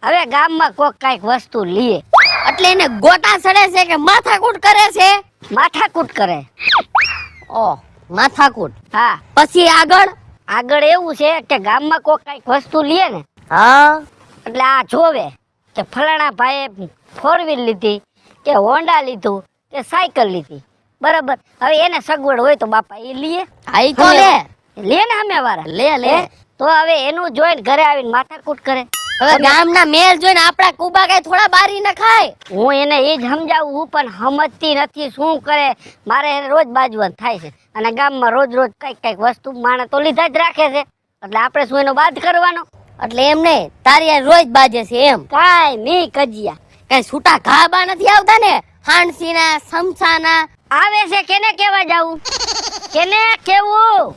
હવે ગામમાં કોક કઈક વસ્તુ લીએ એટલે એને ગોટા સડે છે કે માથાકૂટ કરે છે? માથાકૂટ કરે. ઓ માથાકૂટ. હા પછી આગળ એવું છે કે ગામમાં કોક કઈક વસ્તુ લીએ ને, હા એટલે આ જોવે કે ફલાણા ભાઈએ 4 વ્હીલ લીધી કે હોન્ડા લીધું કે સાયકલ લીધી, બરાબર. હવે એને સગવડ હોય તો બાપા એ લીએ. આઈ તો લે ને અમે વાળા લે. તો હવે એનું જોઈને ઘરે આવીને માથાકૂટ કરે. હવે ગામના મેલ જોઈને આપડા કુબા કઈ થોડા બારી ન ખાય. હું એને એ જ સમજાવું, હું પણ સમજતી નથી શું કરે. મારે એને રોજ બાજવાનું થાય છે, અને ગામમાં રોજ રોજ કઈક વસ્તુ માણસ તો લીધા જ રાખે છે, એટલે આપણે શું એનો બાદ કરવાનો? એટલે એમ નહીં, તારી રોજ બાજે છે એમ? કાઈ નહીં કજિયા, કઈ છૂટા ઘા બા નથી આવતા ને? હાંડસીના સમસાના આવે છે. કેને કેવા જાવું? કેને કેવું?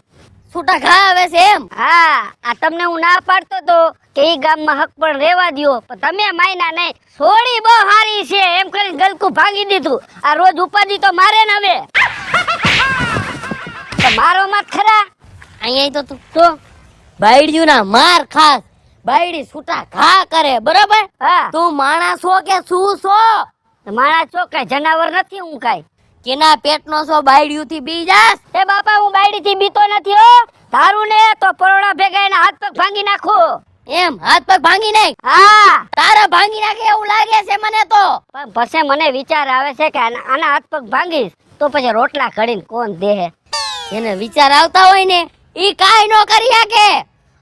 છૂટા ઘા આવે છે એમ? હા આ તમને હું ના પાડતો તો કે ઈ ગામમાં હક પણ રેવા દ્યો, પણ તમે માયના નહીં. થોડી બહુ હારી છે એમ કરીને ગલકું ભાંગી દીધું. આ રોજ ઉપાધિ તો મારે ને હવે. તો મારો મત ખરા. અહીંયા તો બાયડીયું ના માર ખાસ. બાયડી છૂટા ઘા કરે, બરાબર? હા તું માણસ છો કે શું છો? માણસ છો કઈ જનાવર નથી હું કાઈ. કેના પેટનો છો બાયડીયું થી બી જાસ? એ બાપા હું બાયડી થી બીતો નથી હો. તારું ને તો પરોડા ભેગા એના હાથ પગ ભાંગી નાખો. એમ હાથ પગ ભાંગી નાખ. હા તારા ભાંગી નાખે એવું લાગે છે મને તો. પણ પછી મને વિચાર આવે છે કે આના હાથ પગ ભાંગીશ તો પછી રોટલા ઘડીને કોણ દેહે? એને વિચાર આવતા હોય ને ઈ કાઈ નો કરી શકે,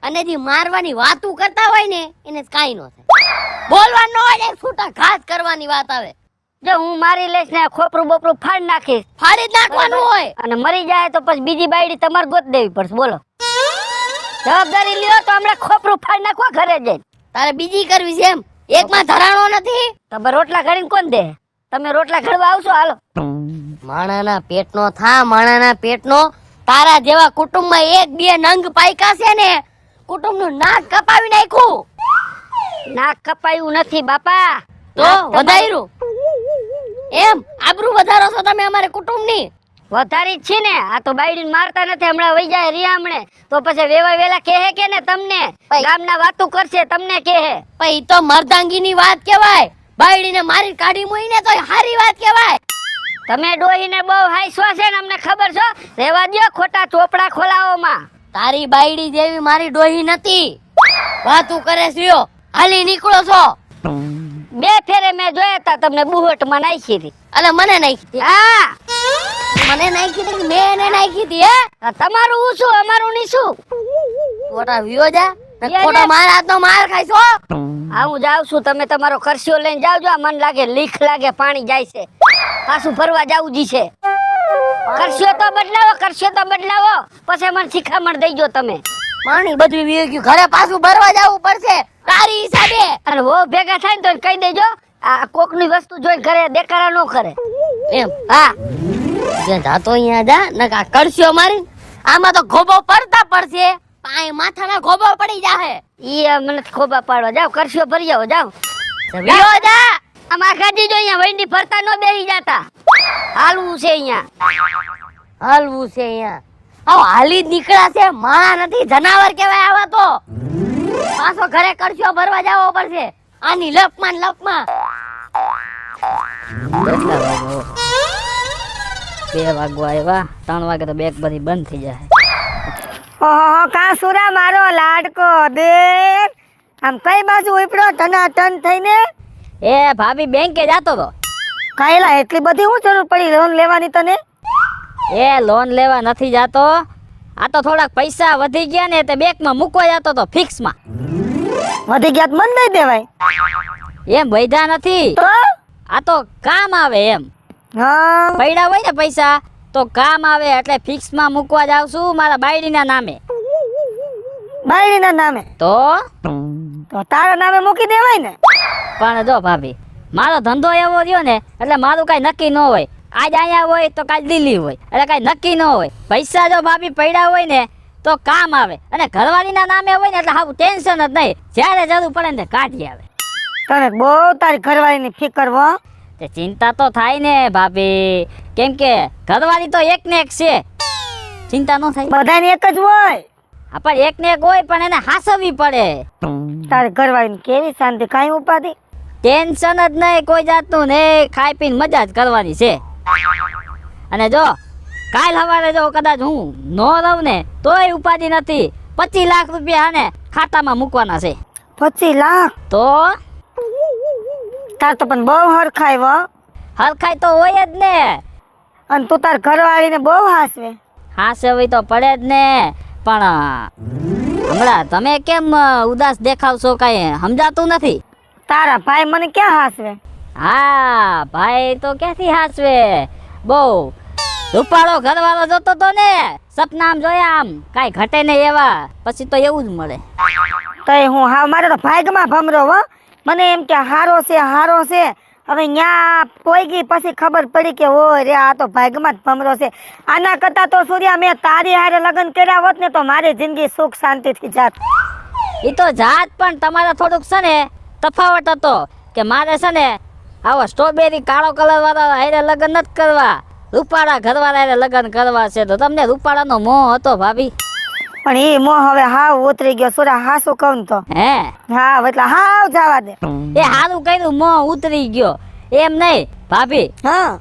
અને જે મારવાની વાતું કરતા હોય ને એને કાઈ નો થાય. બોલવાનું ન હોય, છૂટા ઘાસ કરવાની વાત આવે. જો હું મારી લઈશ ને ખોપરું બોપરું ફાડી નાખીશ ફાડી જ નાખવાનું હોય. અને મરી જાય તો પછી બીજી બાયડી તમારે ગોત દેવી પડશે. બોલો, જવાબદારી લ્યો તો હમણાં ખોપરું ફાડી નાખવા ઘરે જઈને. તારે બીજી કરવી છે એમ? એકમાં ધરાણો નથી. તમે રોટલા ઘડીને કોણ દે? તમે રોટલા ઘડવા આવશો? હાલો. માણાના પેટનો થા, માણાના પેટનો. તારા જેવા કુટુંબમાં એક બે નંગ પાયકા છે ને, કુટુંબનું નાક કપાવી નાખ્યું. નાક કપાયું નથી બાપા, તો વધાર્યું એમ? આબરૂ વધારો છો તમે અમારે કુટુંબની. વધારી જ છે ને. આ તો બાયડીને મારતા નથી, હમણાં વઈ જાય રિયામણે તો પછી વેવા વેલા કહે કે ને તમને ગામના વાતું કરશે, તમને કહે. પછી તો મર્દાંગીની વાત કહેવાય. બાયડીને મારી કાઢી મૂકીને તો હારી વાત કહેવાય. તમે ડોહીને બહુ હાઈસવા છે ને, અમને ખબર છો. રહેવા દ્યો ખોટા ચોપડા ખોલાવોમાં. તારી બાયડી જેવી મારી ડોહી નથી. વાતું કરે છે, હાલી નીકળો છો. બે ફેરે મેં જોયા તા તમને બુહટમાં નાખી હતી. અલે મને નાખી હતી. હા મને નાખી હતી, મેં એને નાખી હતી. હે આ તમારું હું શું, અમારું ની શું? ખોટા વિયો જા, વિયો ખોટા જા. મારા હાથનો માર ખાઈશો. હા હું જાઉં છું, તમે તમારો ખર્ચો લઈને જાવજો. આ મન લાગે લીખ લાગે, પાણી જાય છે. પાછું ફરવા જાવું જી છે. ખર્ચો તો બદલાવો, ખર્ચો તો બદલાવો, પછી મને શિખામણ દઈજો તમે. પાણી બધું વિયો ગયું, ઘરે પાછું ભરવા જવું પડશે તારી હિસાબે. અને વો ભેગા થાય ને તો કહી દેજો આ કોકની વસ્તુ જોઈ ઘરે દેખાડા ન કરે. એમ હા જે જાતો અહીંયા જા, નકા કરશો મારી. આમાં તો ગોબો પડતા પડશે, પાય માથાના ગોબો પડી જાહે. ઈ મને ખોબા પાડવા જાવ, ખર્ચો ભરી આવો જાવ. વિયો જા. આમ આખાજી જો અહીંયા વંડી ફરતા ન બેહી જાતા. હાલવું છે અહીંયા. હાલવું છે અહીંયા. આવ હાલી જ નીકળ્યા છે, માણા નથી, જનાવર કહેવાય આવા તો. પાછો ઘરે કરશો ભરવા જવો પડશે આની લપમાં ને લપમાં. 2 વાગવા આવ્યા, 3 વાગે તો બેગ બધી બંધ થઈ જાય. ઓહો કાસુરા મારો લાડકો દેર, આમ કઈ બાજુ ઉપડ્યો ટનાટન થઈને? એ ભાભી બેંકે જાતો તો. કાયલા એટલી બધી હું જરૂર પડી લોન લેવાની તને? એ લોન લેવા નથી જાતો, આ તો થોડાક પૈસા વધી ગયા ને તે બેંકમાં મૂકવા જાતો તો ફિક્સમાં. વધી ગયા તો મન નહીં દેવાય. એમ વૈધા નથી, તો આ તો કામ આવે એમ. હા પૈડા હોય ને પૈસા તો કામ આવે, એટલે ફિક્સમાં મૂકવા જાવ છું મારા બાયડીના નામે. બાયડીના નામે? તો તારા નામે મૂકી દેવાય ને. પણ જો ભાભી, મારો ધંધો એવો રહ્યો ને એટલે મારું કઈ નક્કી ન હોય. આજ અહીંયા હોય તો કાલ દિલ્હી હોય, એટલે કઈ નક્કી ન હોય. પૈસા જો ભાભી પડ્યા હોય ને તો કામ આવે, અને ઘરવાળીના નામે હોય ને એટલે હાવ ટેન્શન જ નહીં. જ્યારે જરૂર પડે ને કાઢી આવે. તને બહુ તારી ઘરવાળીની ફિકર હો. તે ચિંતા તો થાય ને ભાભી, કેમ કે ઘરવાળી તો એક ને એક છે, ચિંતા ન થાય. બધાને એક જ હોય. હા પણ એક ને એક હોય પણ એને હાસવવી પડે. તારી ઘરવાળીની કેવી શાંતિ, કાંઈ ઉપાધિ? ટેન્શન જ નહીં કોઈ જાતનું ને, ખાઈ પીને મજા જ કરવાની છે. અને જો કાલ સવારે જો કદાચ હું નો રહું ને તોય ઉપાધિ નથી. 25 લાખ રૂપિયા ને ખાતામાં મૂકવાના છે. 25 લાખ? તો તાર તો પણ બહુ હરખાય હો. હરખાઈ તો હોય જ ને, અને તું તાર ઘરવાળીને બહુ હાસવે. હાસવી તો પડે જ ને. પણ હમણાં તમે કેમ ઉદાસ દેખાવશો, કાંઈ સમજાતું નથી? તારા ભાઈ મને ક્યાં હાસવે? હા ભાઈ તો ક્યાંથી હાસવે, બહુ રૂપાળો ઘરવાળો જોતો તો ને, સપનામ જોયા આમ કાંઈ ઘટે નહીં એવા, પછી તો એવું જ મળે. તઈ હું હા, મારે તો ભાગમાં ભમરો હો. મને એમ કે હારો છે હારો છે, હવે ન્યા પોઈ ગઈ પછી ખબર પડી કે ઓય રે આ તો ભાગમાં જ ભમરો છે. આના કરતા તો સૂર્યા મેં તારી હારે લગ્ન કર્યા હોત ને તો મારી જિંદગી સુખ શાંતિથી જાત. એ તો જાત, પણ તમારા થોડુંક છે ને તફાવત હતો કે મારે છે ને આવો સ્ટ્રોબેરી કાળો કલર વાળા હારે લગ્ન નથી કરવા, રૂપાળા ઘરવાળા હારે લગ્ન કરવા છે. તો તમને રૂપાળાનો મોહ હતો ભાભી. પણ એ મોહ હવે હાવ ઉતરી ગયો સુરા, હાસું કહું ને તો. હે હા એટલે હાવ જવા દે. એ સારું કર્યું, મોહ ઉતરી ગયો. એમ નહીં ભાભી, હા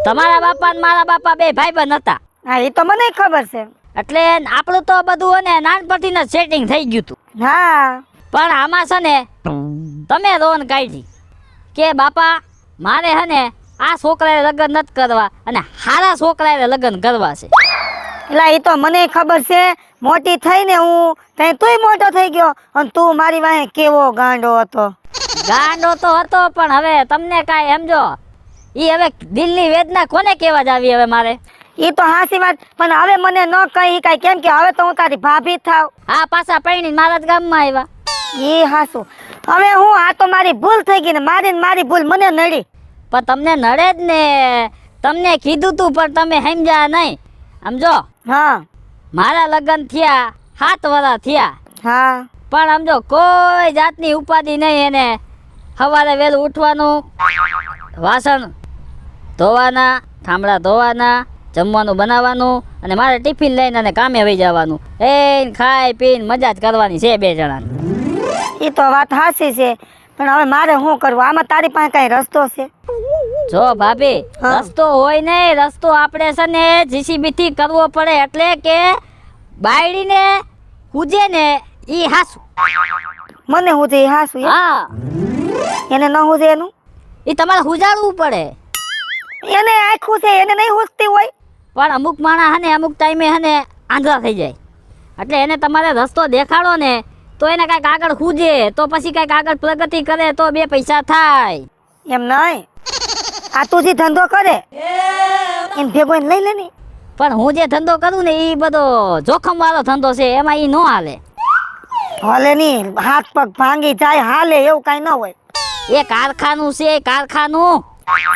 તમારા બાપા ને મારા બાપા બે ભાઈબંધ હતા, હા એ તો મને ખબર છે. એટલે આપણું તો બધું ને નાનપણથી સેટિંગ થઈ ગયું હતું. હા પણ આમાં છે ને તમે રોન કાઢી કે બાપા મારે હે ને આ છોકરાએ લગ્ન નથી કરવા અને હારા છોકરાએ લગ્ન કરવા છે. એટલે એ તો મને ખબર છે, મોટી થઈને હું તઈ તુંય મોટો થઈ ગયો અને તું મારી વાહે કેવો ગાંડો હતો. ગાંડો તો હતો પણ હવે તમને કાંઈ સમજો ઈ હવે દિલની વેદના કોને કહેવા જ આવી હવે મારે. એ તો હાસી વાત, પણ હવે મને ન કહી કાંઈ, કેમ કે હવે તો હું તારી ભાભી થાવ. આ પાછા પૈણી મારા જ ગામમાં આવ્યા. એ હાસું. હવે હું આ તો મારી ભૂલ થઈ ગઈ ને મારી ભૂલ મને નડી. પણ તમને નડે જ ને, તમને કીધું તું પણ તમે સમજ્યા નહીં. સમજો હા મારા લગ્ન થયા 7 વર્ષ થયા, હા પણ સમજો કોઈ જાતની ઉપાધિ નહીં. એને સવારે વહેલું ઉઠવાનું, વાસણ ધોવાના, ઠામડા ધોવાના, જમવાનું બનાવવાનું અને મારે ટિફિન લઈને અને કામે વહી જવાનું. એ ખાઈ પીને મજા જ કરવાની છે 2 જણાને. એ તો વાત હાસી છે, પણ હવે મારે શું કરવું? આમાં તારી પાસે કઈ રસ્તો છે? જો ભાભી, હા. રસ્તો હોય ને, રસ્તો આપણે છે ને જીસીબી થી કરવો પડે. એટલે કે બાયડીને હુજે ને ઈ હાસુ. મને હું છે હાસું એમ? હા, એને ન હું છે એનું? ઈ તમારે હુજાડવું પડે. એને આખું છે, એને નહીં હુજતી હોય. પણ અમુક માણસ હને અમુક ટાઈમે હને આંધળા થઈ જાય, એટલે એને તમારે રસ્તો દેખાડો ને તો એને કાંઈક આગળ હુજે, તો પછી કાંઈક આગળ પ્રગતિ કરે તો 2 પૈસા થાય. એમ નહીં, આ તું જે ધંધો કરે એને ભેગો એને લઈ લે ને. પણ હું જે ધંધો કરું ને એ બધો જોખમ વાળો ધંધો છે, એમાં ઈ ન હાલે. હાલે નહીં, હાથ પગ ભાંગી જાય હાલે એવું કઈ ન હોય. એ કારખાનું છે, કારખાનું.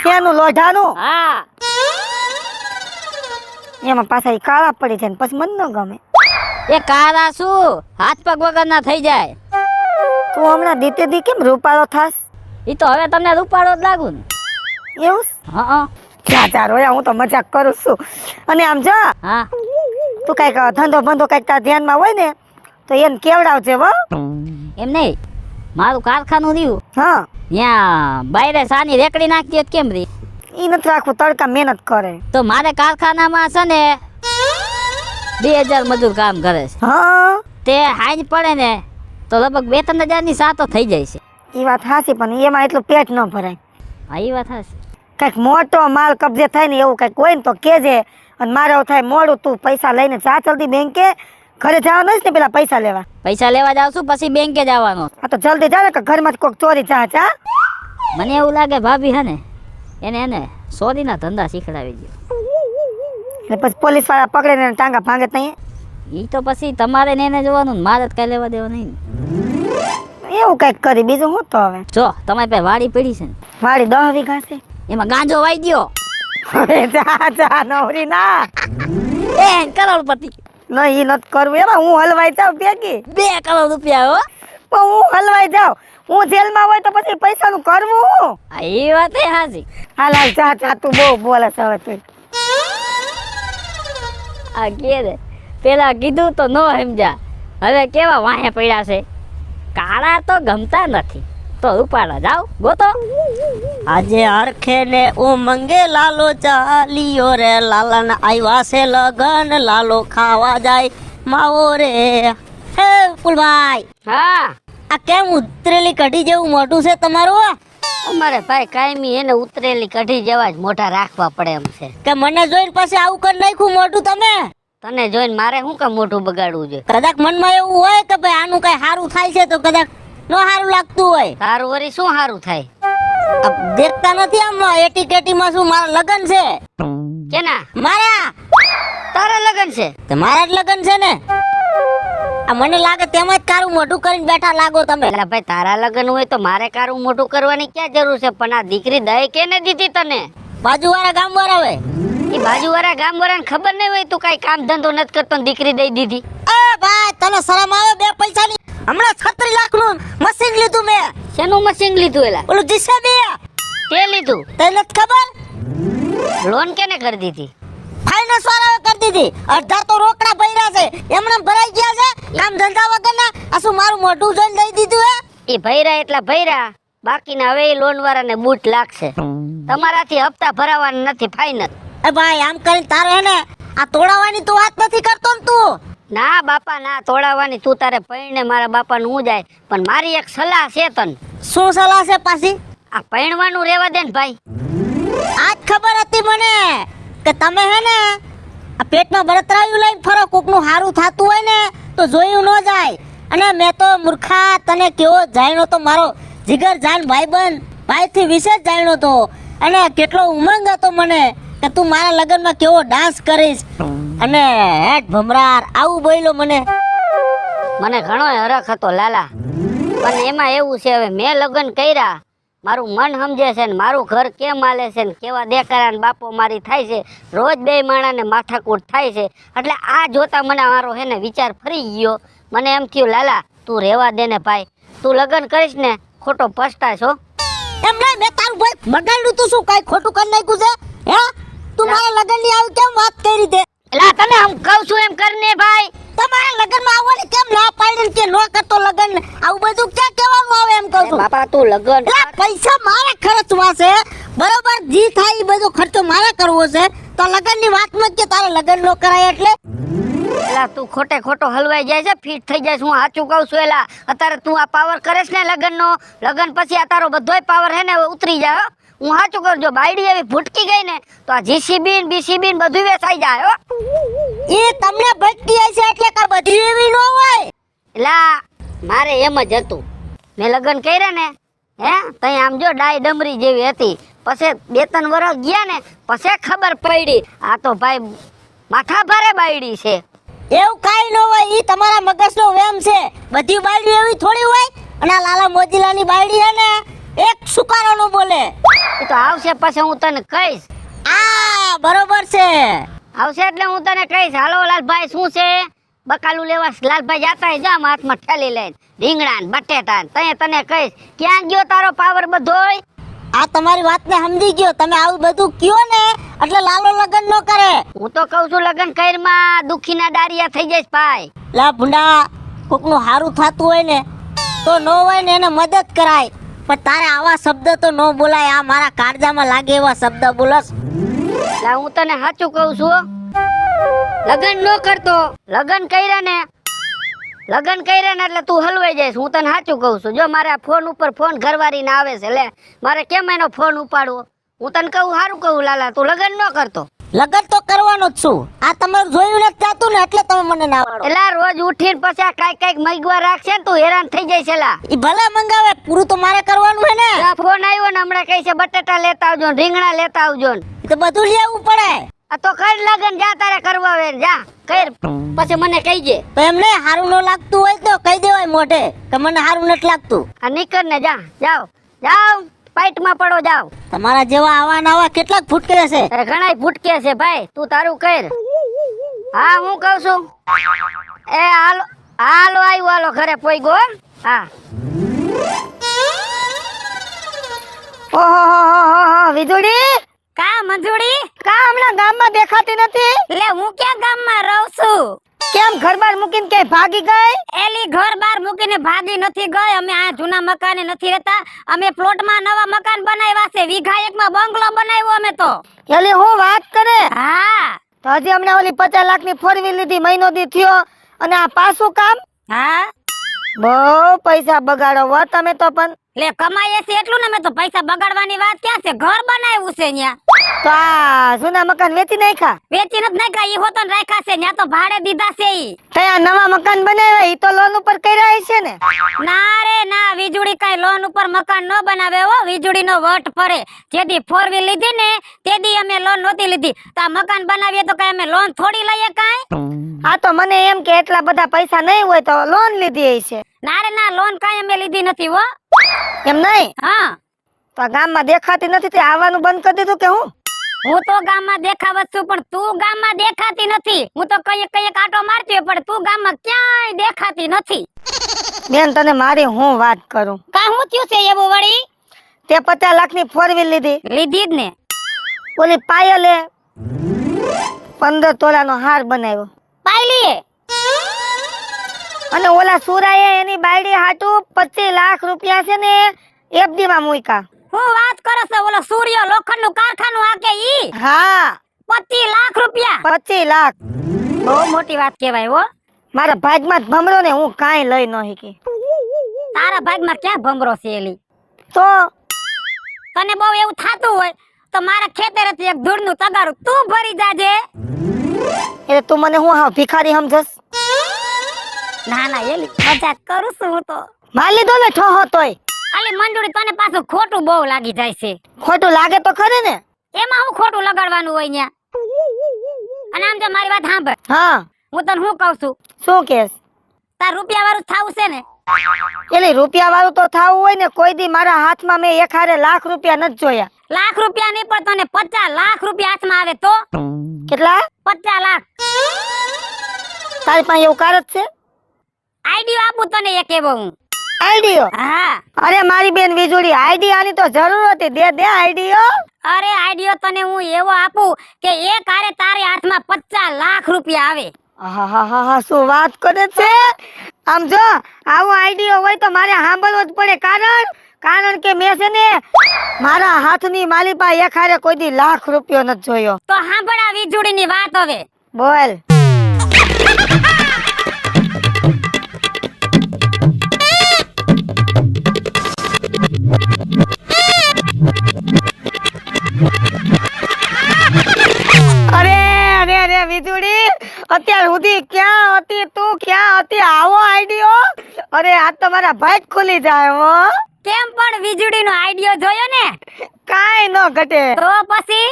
શેનું? લોઢાનું? હા, એમાં પાછા ઈ કાળા પડી જાય ને પછી મને ન ગમે. એ કારા શું હાથ પગ વગરના થઈ જાય. તું હમણાં દીતે દી કેમ રૂપાળો થાસ? ઈ તો હવે તમને રૂપાળો જ લાગુ ને. એવું છે? હા જા રોયા, હું તો મજાક કરું છું. અને આમ જા, હા, તું કઈક ધંધો બંધો કઈક તાર ધ્યાનમાં હોય ને તો એને કેવડાવજે હો. એમ નહીં, મારું કારખાનું રહ્યું હા, ત્યાં બાયરે સાની રેકડી નાખતી હોય તો કેમ રહી? ઈ નથી રાખવું, તડકા મહેનત કરે. તો મારે કારખાનામાં છે ને 2000 મજૂર કામ કરે છે. હા, તે હાંજ પડે ને તો લગભગ 2-3 હજારની સાતો થઈ જાય છે. ઈ વાત હાસી, પણ એમાં એટલું પેટ ન ભરાય. હા, એ વાત હશે. કઈક મોટો માલ કબજે થાય ને એવું કઈક હોય ને તો કેજે. અને મારે એવું થાય મોડું, તું પૈસા લઈને જા જલ્દી બેંકે. ઘરે જવાનું છે ને પેલા પૈસા લેવા. પૈસા લેવા જાવ છું પછી બેંકે જવાનો. હા તો જલ્દી જા ને, કે ઘરમાં કોઈક ચોરી જા. મને એવું લાગે ભાભી હે ને એને સોરીના ધંધા શીખડાવી દો. એટલે પછી પોલીસ વાળા પકડે ને ટાંગા ભાંગે તઈ. ઈ તો પછી તમારે ને એને જોવાનું ને મારે જ કઈ લેવા દેવા નહીં ને. એવું કઈક કરી, બીજું હું તો હવે. જો તમારી પાસે વાડી પડી છે ને, વાડી 10 વીઘા છે. એમાં ગાંજો વાઈ દ્યો. હવે જા નવરી ના. એ કરોડપતિ. ન ઈ નથી કરવું, એમાં હું હલવાઈ જાઉં ભેગી. 2 કરોડ રૂપિયા હો. પણ હું હલવાઈ જાઉં, હું જેલમાં હોય તો પછી પૈસાનું કરવું હું. આ એ વાત એ હાચી. હાલ જા તું બહુ બોલે છે હવે તું. આ કે રે પેલા કીધું તો ન સમજા, હવે કેવા વાહે પડ્યા છે. કાળા તો ગમતા નથી તો રૂપાળા જાવ ગોતો. આજે હરખે ને ઉમંગે લાલો ચાલ્યો રે, લાલાના આવ્યા છે લગન, લાલો ખાવા જાય માવો રે. હે ફૂલભાઈ, હા, આ કેમ ઉતરેલી કઢી જેવું મોટું છે તમારું? અમારે ભાઈ કાયમી એને ઉતરેલી કઢી જેવા જ મોઢા રાખવા પડે એમ છે. કે મને જોઈને પછી આવું કરી નાખ્યું મોટું તમે? તને જોઈને મારે શું કામ મોઢું બગાડવું જોઈએ? કદાચ મનમાં એવું હોય કે ભાઈ આનું કઈ સારું થાય છે તો કદાચ ન સારું લાગતું હોય. તારું વરી શું સારું થાય? આ દેખતા નથી આમ એટીકેટીમાં શું મારા લગન છે? કેના? મારા. તારા લગન છે? તે મારા જ લગન છે ને. આ મને લાગે તેમ જ કારું મોઢું કરીને બેઠા લાગો તમે. એટલે ભાઈ તારા લગન હોય તો મારે કારું મોઢું કરવાની ક્યાં જરૂર છે? પણ આ દીકરી દઈ કેને દીધી તને? બાજુવાળા ગામવાળા હોય. એ બાજુવાળા ગામવાળાને ખબર નહીં હોય તું કઈ કામ ધંધો નથી કરતો ને દીકરી દઈ દીધી? એ ભાઈ તને શરમ આવે? 2 પૈસાની હમણાં 36 લાખનું મશીન લીધું મેં. શેનું મશીન લીધું? એલા ઓલું જીસીબી તે લીધું? તને નથી ખબર? લોન કેને કરી દીધી? ફાઇનાન્સ વાળાએ કરી દીધી. અડધા તો રોકડા ભર્યા છે, એમને ભરાઈ ગયા છે કામ ધંધા વગરના. આ શું મારું મોઢું જોઈને દઈ દીધું હે? એ ભૈરા એટલા ભૈરા, બાકીના હવે લોન વાળાને બૂટ લાગશે. તમારાથી હપ્તા ભરાવાના નથી, ફાઇનલ. એ ભાઈ આમ કરીને તારે હે ને આ તોડાવાની તો વાત નથી કરતો ને તું. ના બાપા ના તોડાવવાની, તું તારે પૈણે મારા બાપાનું હું જાય. પણ મારી એક સલાહ છે તને, શું સલાહ છે પાછી? આ પૈણવાનું રેવા દે ને ભાઈ. આજ ખબર હતી મને કે તમે હે ને આ પેટમાં બળતરાયું લઈને ફરો, કોકનું હારું થાતું હોય ને તો જોયું ન જાય. અને મેં તો મૂર્ખા તને કેવો જાણ્યો તો, મારો જીગર જાન ભાઈબંધ, ભાઈથી વિશેષ જાણ્યો તો. અને કેટલો ઉમંગ હતો મને કે તું મારા લગ્નમાં કેવો ડાન્સ કરીશ. અને હેટ ભમરાર આવું બોલ્યો મને. મને ઘણો હરખ હતો લાલા, પણ એમાં એવું છે હવે મેં લગ્ન કર્યા, મારું મન સમજે છે ને મારું ઘર કેમ હાલે છે ને કેવા દેકારા ને બાપો મારી થાય છે, રોજ બે માણાને માથાકૂટ થાય છે. એટલે આ જોતા મને મારો હે ને વિચાર ફરી ગયો. મને એમ થયું લાલા તું રેવા દે ને ભાઈ, તું લગ્ન કરીશ ને ખોટો પસ્તાશ હો. એમ નહીં, મેં તારું ભાઈ બગાડ્યું તું શું કાઈ ખોટું કરી નાખ્યું છે? હે તું મારા લગ્નની આવી કેમ વાત કરી દે? એલા તને હું કહું છું એમ કરને ભાઈ. તમારા લગ્નમાં આવવાની કેમ ના પાડી કે નો કરતો લગ્ન? આવું બધું ક્યાં કહેવાનું આવે એમ કહું છું. બાપા તું લગ્ન, એટલે પૈસા મારે ખર્ચવા છે બરોબર, જી થાય એ બધો ખર્ચો મારે કરવો છે. તો લગ્નની વાતમાં કે તારે લગ્ન નો કરાય એટલે એલા તું ખોટે ખોટો હલવાઈ જાય છે, ફિટ થઈ જાય છે. હું સાચું કહું છું એલા, અત્યારે તું આ પાવર કરેશ ને લગ્નનો, લગ્ન પછી આ તારો બધોય પાવર હે ને ઉતરી જાય હો. હું સાચું કરું, જો બાયડી એવી ભૂટકી ગઈ ને તો આ જીસીબી ને બીસીબી ને બધું વેચાઈ જાય હો. એ તમને ભટકી છે એટલે કા બધી એવી નો હોય. એલા મારે એમ જ હતું, મેં લગ્ન કર્યા ને હે તઈ આમ જો ડાય ડમરી જેવી હતી, પછી 2-3 વર્ષ ગયા ને પછી ખબર પડી આ તો ભાઈ માથા ભારે બાયડી છે. એવું કાઈ નો હોય, ઈ તમારા મગજનો વેમ છે. બધી બાયડી એવી થોડી હોય. અને આ લાલા મોજીલાની બાયડી હે ને એક સુકારો નો બોલે. એ તો આવશે પછી હું તને કહીશ. આ બરોબર છે. આવશે એટલે હું તને કહીશ. હાલો લાલભાઈ શું છે બકાલું લેવા લાલભાઈ જાતા હોય, જામ હાથમાં ઠેલી લઈને રીંગણા ને બટેટા ને તને તને કહીશ ક્યાં ગયો તારો પાવર બધોય. આ તમારી વાતને સમજી ગયો. તમે આવું બધું કયો ને એટલે લાલો લગન નો કરે. હું તો કહું છું લગ્ન કઈરમાં દુખીના દારિયા થઈ જઈશ ભાઈ. લા ભુંડા, કોકનું હારું થાતું હોય ને તો નો હોય ને એને મદદ કરાય, પણ તારે આવા શબ્દ તો નો બોલાય. આ મારા કાળજામાં લાગે એવા શબ્દ બોલસ. લા હું તને સાચું કહું છું, લગ્ન નો કરતો, લગ્ન કર્યા ને એટલે તું હલવાઈ જઈશ. હું તને સાચું કહું છું, જો મારે આ ફોન ઉપર ફોન ઘરવાળી ને આવે છે, લે મારે કેમ એનો ફોન ઉપાડવો? હું તને કહું સારું કહું લાલા, તું લગ્ન ન કરતો. લગન તો કરવાનો જ છું. આ તમારું જોયું નથી જાતું ને એટલે તમે મને ના પાડો. એલા રોજ ઉઠીને પછી આ કાંઈક મગવા રાખશે ને તું હેરાન થઈ જઈશ. એલા ઈ ભલે મંગાવે, પૂરું તો મારે કરવાનું હે ને. આ ફોન આવ્યો ને હમણાં કહે છે બટેટા લેતા આવજો ને રીંગણા લેતા આવજો ને. ઈ તો બધું લેવું પડે. આ તો કર લગન જા તારે કરવા આવે જા કર, પછી મને કહીજે. તો એમને હારું ન લાગતું હોય તો કહી દેવાય મોઢે કે મને હારું નથી લાગતું. આ નીકળ ને જા, જાઓ પાઇટમાં પડો જાઓ. તમારા જેવા આવા નવા કેટલાક ફૂટકે છે. અરે ઘણાય ફૂટકે છે ભાઈ, તું તારું કર. હા હું કહું છું, એ હાલો આવ્યું, હાલો ઘરે પોઈ ગો. હા ઓહો વીજળી કા મંજુડી, કા હમણાં ગામમાં દેખાતી નથી? લે હું ક્યાં ગામમાં રહું છું? કેમ ઘર બાર મૂકીને કે ભાગી ગઈ? એલી ઘર બાર મૂકીને ભાગી નથી ગઈ. અમે આ જૂના મકાને નથી રહેતા, અમે પ્લોટમાં નવા મકાન બનાવ્યા છે. વીઘા 1માં બંગલો બનાવ્યો અમે તો. એલી હું વાત કરે? હા તો હજી અમને ઓલી 50 લાખની 4 વ્હીલ લીધી, મહિનો દી થયો, અને આ પાછું કામ? હા બહુ પૈસા બગાડો હો તમે તો. પણ લે કમાઈએ છે એટલું ને, મેં તો પૈસા બગાડવાની વાત ક્યાં છે? ઘર બનાવ્યું છે ન્યા. તો આ જૂના મકાન વેચી નાખ્યા? વેચી નથી નાખ્યા, ઈ હોતન રાખ્યા છે. ન્યા તો ભાડે દીધા છે ઈ. ત્યાં નવા મકાન બનાવ્યા, ઈ તો લોન ઉપર કર્યા છે ને? ના રે ના, વીજળી કઈ લોન ઉપર મકાન ન બનાવે હો. વીજળી નો વટ ફરે. જેદી 4 વ્હીલ લીધી ને તેદી અમે લોન નહોતી લીધી. તો આ મકાન બનાવીએ તો કઈ અમે લોન થોડી લઈએ કાઈ? આ તો મને એમ કે એટલા બધા પૈસા નહીં હોય તો લોન લીધી છે. ના રે ના, લોન કાઈ અમે લીધી નથી હો. એમ નહીં? હા તો આ ગામમાં દેખાતી નથી તે આવવાનું બંધ કરી દીધું કે હું? હું તો ગામમાં દેખાવત છું, પણ તું ગામમાં દેખાતી નથી. હું તો કઈક આટો મારતી હોય, પણ તું ગામમાં ક્યાંય દેખાતી નથી. બેન તને મારી હું વાત કરું, કા હું થયું છે એવું વળી? તે 50 લાખની 4 વ્હીલ લીધી જ ને. ઓલી પાયલે 15 તોલાનો હાર બનાવ્યો, પાયલી અને ઓલા સુરાએ એની બાયડી હાટુ 25 લાખ રૂપિયા છે ને FD માં મૂક્યા. હું વાત કરો છો? ઓલો સૂર્ય લોખંડ નું કારખાનું હાકે ઈ? હા 25 લાખ રૂપિયા. 25 લાખ. બહુ મોટી વાત કહેવાય હો. મારા ભાગમાં જ ભમરો ને હું કાંઈ લઈ ન શીખી. તારા ભાગમાં ક્યાં ભમરો છે એલી? તો તને બહુ એવું થાતું હોય તો મારા ખેતરેથી એક ધૂળનું તગારું તું ભરી જાજે. એટલે તું મને હું હાવ ભિખારી સમજસ? ના ના એલી મજાક કરું છું હું તો. માર લીધો ને ઠહો તોય અલી મંડુડી તને પાછું ખોટું બહુ લાગી જાય છે. ખોટું લાગે તો ખરે ને. એમાં હું ખોટું લગાડવાનું હોય ન્યા? અને આમ જો મારી વાત સાંભળ, હા હું તને શું કહું છું, શું કેસ? તાર રૂપિયા વાળું થાવું છે ને? એટલે રૂપિયા વાળું તો થાવું હોય ને. કોઈ દી મારા હાથમાં મેં એક હારે લાખ રૂપિયા નથી જોયા. લાખ રૂપિયા નહીં પણ તને 50 લાખ રૂપિયા હાથમાં આવે તો? કેટલા? 50 લાખ. તારી પાસે એવું કાર જ છે? આઈડિયો આપું તને એક એવો હું. આઈડિયો? હા. અરે મારી બેન વીજળી, આઈડિયાની તો જરૂર હતી. દે આઈડિયો. અરે આઈડિયો તને હું એવો આપું કે એક હારે તારી હાથમાં 50 લાખ રૂપિયા આવે. આહાહાહા, શું વાત કરે છે? આમ જો આવો આઈડિયો હોય તો મારે સાંભળવો જ પડે. કારણ કે મેં છે ને મારા હાથની માલિપા એક હારે કોઈ દી લાખ રૂપિયો નથી જોયો. તો સાંભળ આ વીજળીની વાત હવે. બોલ. અરે વીજળી, અત્યાર સુધી ક્યાં હતી તું? ક્યાં હતી? આવો આઈડિયો. અરે આ તો મારા ભાઈ ખુલી જાય હો. કેમ પણ વીજળીનો આઈડિયો જોયો ને? કાઈ ન ઘટે. તો પછી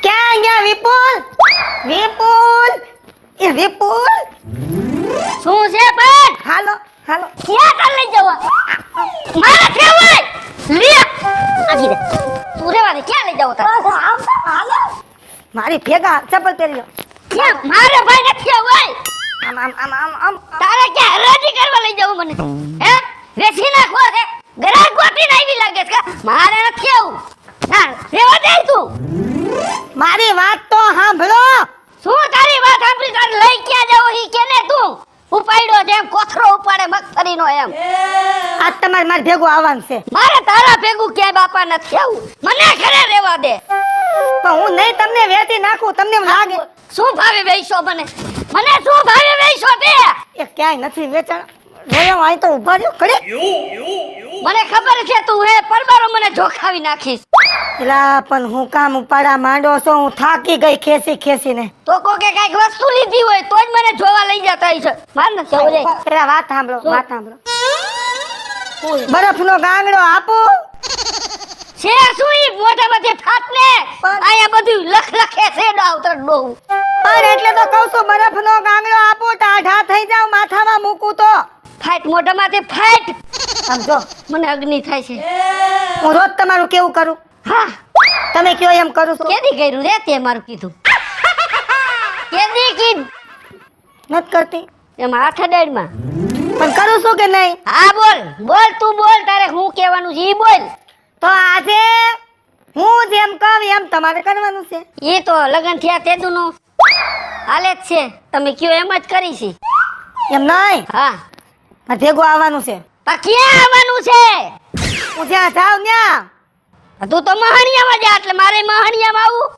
ક્યાં ગયા વિપુલ? એ વિપુલ શું છે પણ? હાલો ક્યાં કર લઈ જવા? મારા ફેવાય લે આજી રે. તું રેવા દે, ક્યાં લઈ જાવ તાર? હાલો મારી ભેગા ચપ્પલ પહેરી લો. ક્યાં? મારા ભાઈ નથી હોય. આમ તારે ક્યાં હરાજી કરવા લઈ જાવ મને? હે વેચી નાખવો છે? ગ્રાહક ગોતીને આવી લાગે છે કે મારે નથી આવું. ના રેવા દે તું. મારી વાત તો સાંભળો. શું તારી વાત સાંભળી? તારે લઈ ક્યાં જાવ ઈ કેને તું? ઉપાડ્યો જેમ કોથરો ઉપાડે મગફળીનો એમ. આજ તમારે મારે ભેગું આવવાનું છે. મારે તારા ભેગું ક્યાંય બાપા નથી આવું. મને ઘરે રહેવા દે. તો હું નહીં તમને વેચી નાખું. તમને એમ લાગે? શું ભાવે વેચો મને? મને શું ભાવે વેચો તે? એ ક્યાંય નથી વેચાણ. જોયો અહીં તો ઊભા રહ્યો ખડે. મને ખબર છે તું હે પરબારો મને જોખાવી નાખીશ. એલા પણ હું કામ ઉપાડા માંડો છો? હું થાકી ગઈ ખેસીને. તો કોકે કઈક વસ્તુ લીધી હોય તો જ મને જોવા લઈ જતા હશે. માર ન જવું રે. એલા વાત સાંભળો. બરફનો ગાંગડો આપો. છે શું ઈ મોઢા માંથી થાત ને? આયા બધું લખે છે ડાવતર ડોહું. પણ એટલે તો કહું છું બરફનો ગાંગડો આપો. ટાઢા થઈ જાવ માથામાં મૂકું તો. ફાઈટ મોઢા માંથી ફાઈટ. સમજો મને અગ્નિ થાય છે. હું રોજ તમારું કેવું કરું? હા તમે કયો એમ કરું છું? કેદી કર્યું રે તે મારું કીધું? કેદી કીધું? નથી કરતી એમાં આઠ અડાડમાં. પણ કરું છું કે નહીં? હા બોલ તું બોલ. તારે હું કહેવાનું છે ઈ બોલ. તો આજે હું જેમ કહું એમ તમારે કરવાનું છે. એ તો લગન થયા તેદુનું હાલે જ છે. તમે કયો એમ જ કરી છે. એમ નહીં, હા આ ભેગું આવવાનું છે. આ ક્યાં આવવાનું છે? હું જ્યાં જાઉં ત્યાં. તું તો મહાણિયામાં જા એટલે મારે મહાણિયામાં આવું.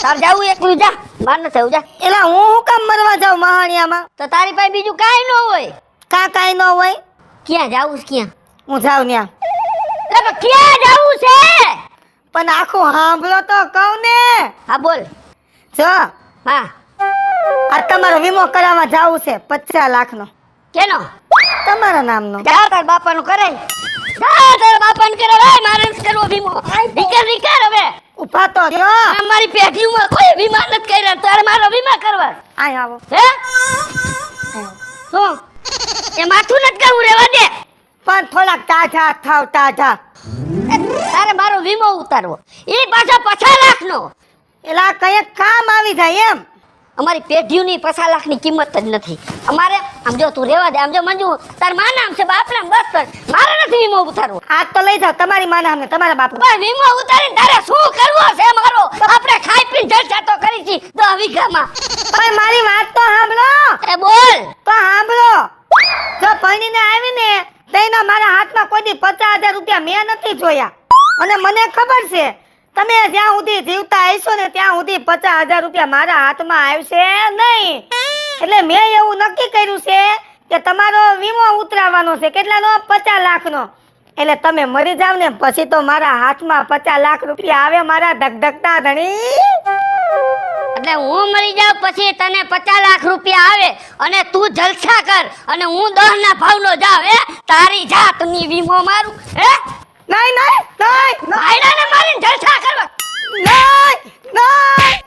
તાર જાવું એકલું જા. માર ન થવું જા. એલા હું કામ મરવા જાઉં મહાણિયામાં? તો તારી પાસે બીજું કાંઈ ન હોય. કાંઈ ન હોય. ક્યાં જાવું છે? ક્યાં? હું જાઉં ત્યાં. એટલે ક્યાં જાવું છે? પણ આખું સાંભળો તો કહું ને. હા બોલ. જો હા આ તમારો વીમો કરાવવા જાવું છે 50 લાખનો. કેનો? તમારા નામનો. જા તાર બાપાનું કરાય. જા તાર બાપાનું કરાય. મારે નથી કરવો વીમો. વિકાર હવે. ઉભા તો રહ્યો. અમારી પેઢીમાં કોઈ વીમા નથી કર્યા. તારે મારો વીમા કરવા. આય આવો. હે શું? એ માથું નથી કરવું રેવા દે. પણ થોડાક તાજા થાવ તાજા. તારે મારો વીમો ઉતારવો. એ પાછા 50 લાખનો. એલા કઈક કામ આવી જાય એમ. અમારી પેઢીઓની 50 લાખની કિંમત જ નથી. અમારે આમ જો તું રેવા દે. આમ જો મંજુ તાર માં નામ છે બાપ નામ બસ કર. મારે નથી વીમો ઉતારવો. આજ તો લઈ જાવ તમારી માના સામે તમારા બાપ. પણ વીમો ઉતારીને તારે શું કરવો છે મારો? આપણે ખાઈ પીને જલસા તો કરી છી 10 વીઘામાં. પણ મારી વાત તો સાંભળો. એ બોલ. તો સાંભળો. જો પૈણીને આવીને તેના મારા હાથમાં કોઈ દી 50,000 રૂપિયા મેં નથી જોયા. અને મને ખબર છે તમે જ્યાં સુધી જીવતા હશો ને ત્યાં સુધી 50,000 રૂપિયા મારા હાથમાં આવશે નહીં. એટલે મેં એવું નક્કી કર્યું છે કે તમારો વીમો ઉતરાવવાનો છે કેટલાનો 50 લાખનો. એટલે તમે મરી જાવ ને પછી તો મારા હાથમાં 50 લાખ રૂપિયા આવે મારા ધગધગતા ધણી. એટલે હું મરી જાઉં પછી તને 50 લાખ રૂપિયા આવે અને તું જલસા કર અને હું 10 ના ભાવનો જાવ હે તારી જાતની વીમો મારું હે નહીં નહીં નહીં ભાઈડાને મારીને જલસા કરવા નહીં નહીં.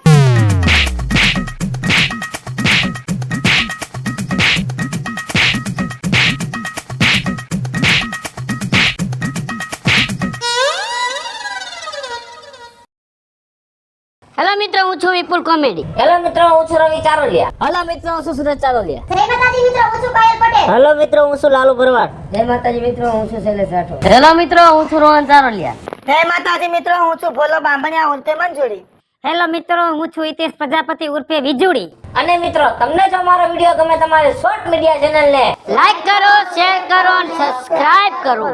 હેલો મિત્રો હું છું વિપુલ કોમેડી. હેલો મિત્રો, હું છું રવિ ચારોલિયા. હેલો મિત્રો હું છું સુરજ ચારોલિયા. જય માતાજી મિત્રો, હું છું પાયલ પટેલ. હેલો મિત્રો, હું છું લાલુ ભરવાડ. જય માતાજી મિત્રો હું છું શૈલેષ રાઠોડ. હેલો મિત્રો હું છું રોહન ચારોલિયા. જય માતાજી મિત્રો, હું છું ભોલો બાંભણિયા ઉર્ફે મંજુરી. હેલો મિત્રો હું છું હિતેશ પ્રજાપતિ ઉર્ફે વિજુડી. અને મિત્રો, તમને જો મારો વિડીયો ગમે તમારે શોર્ટ મીડિયા ચેનલને લાઈક કરો, શેર કરો અને સબસ્ક્રાઇબ કરો.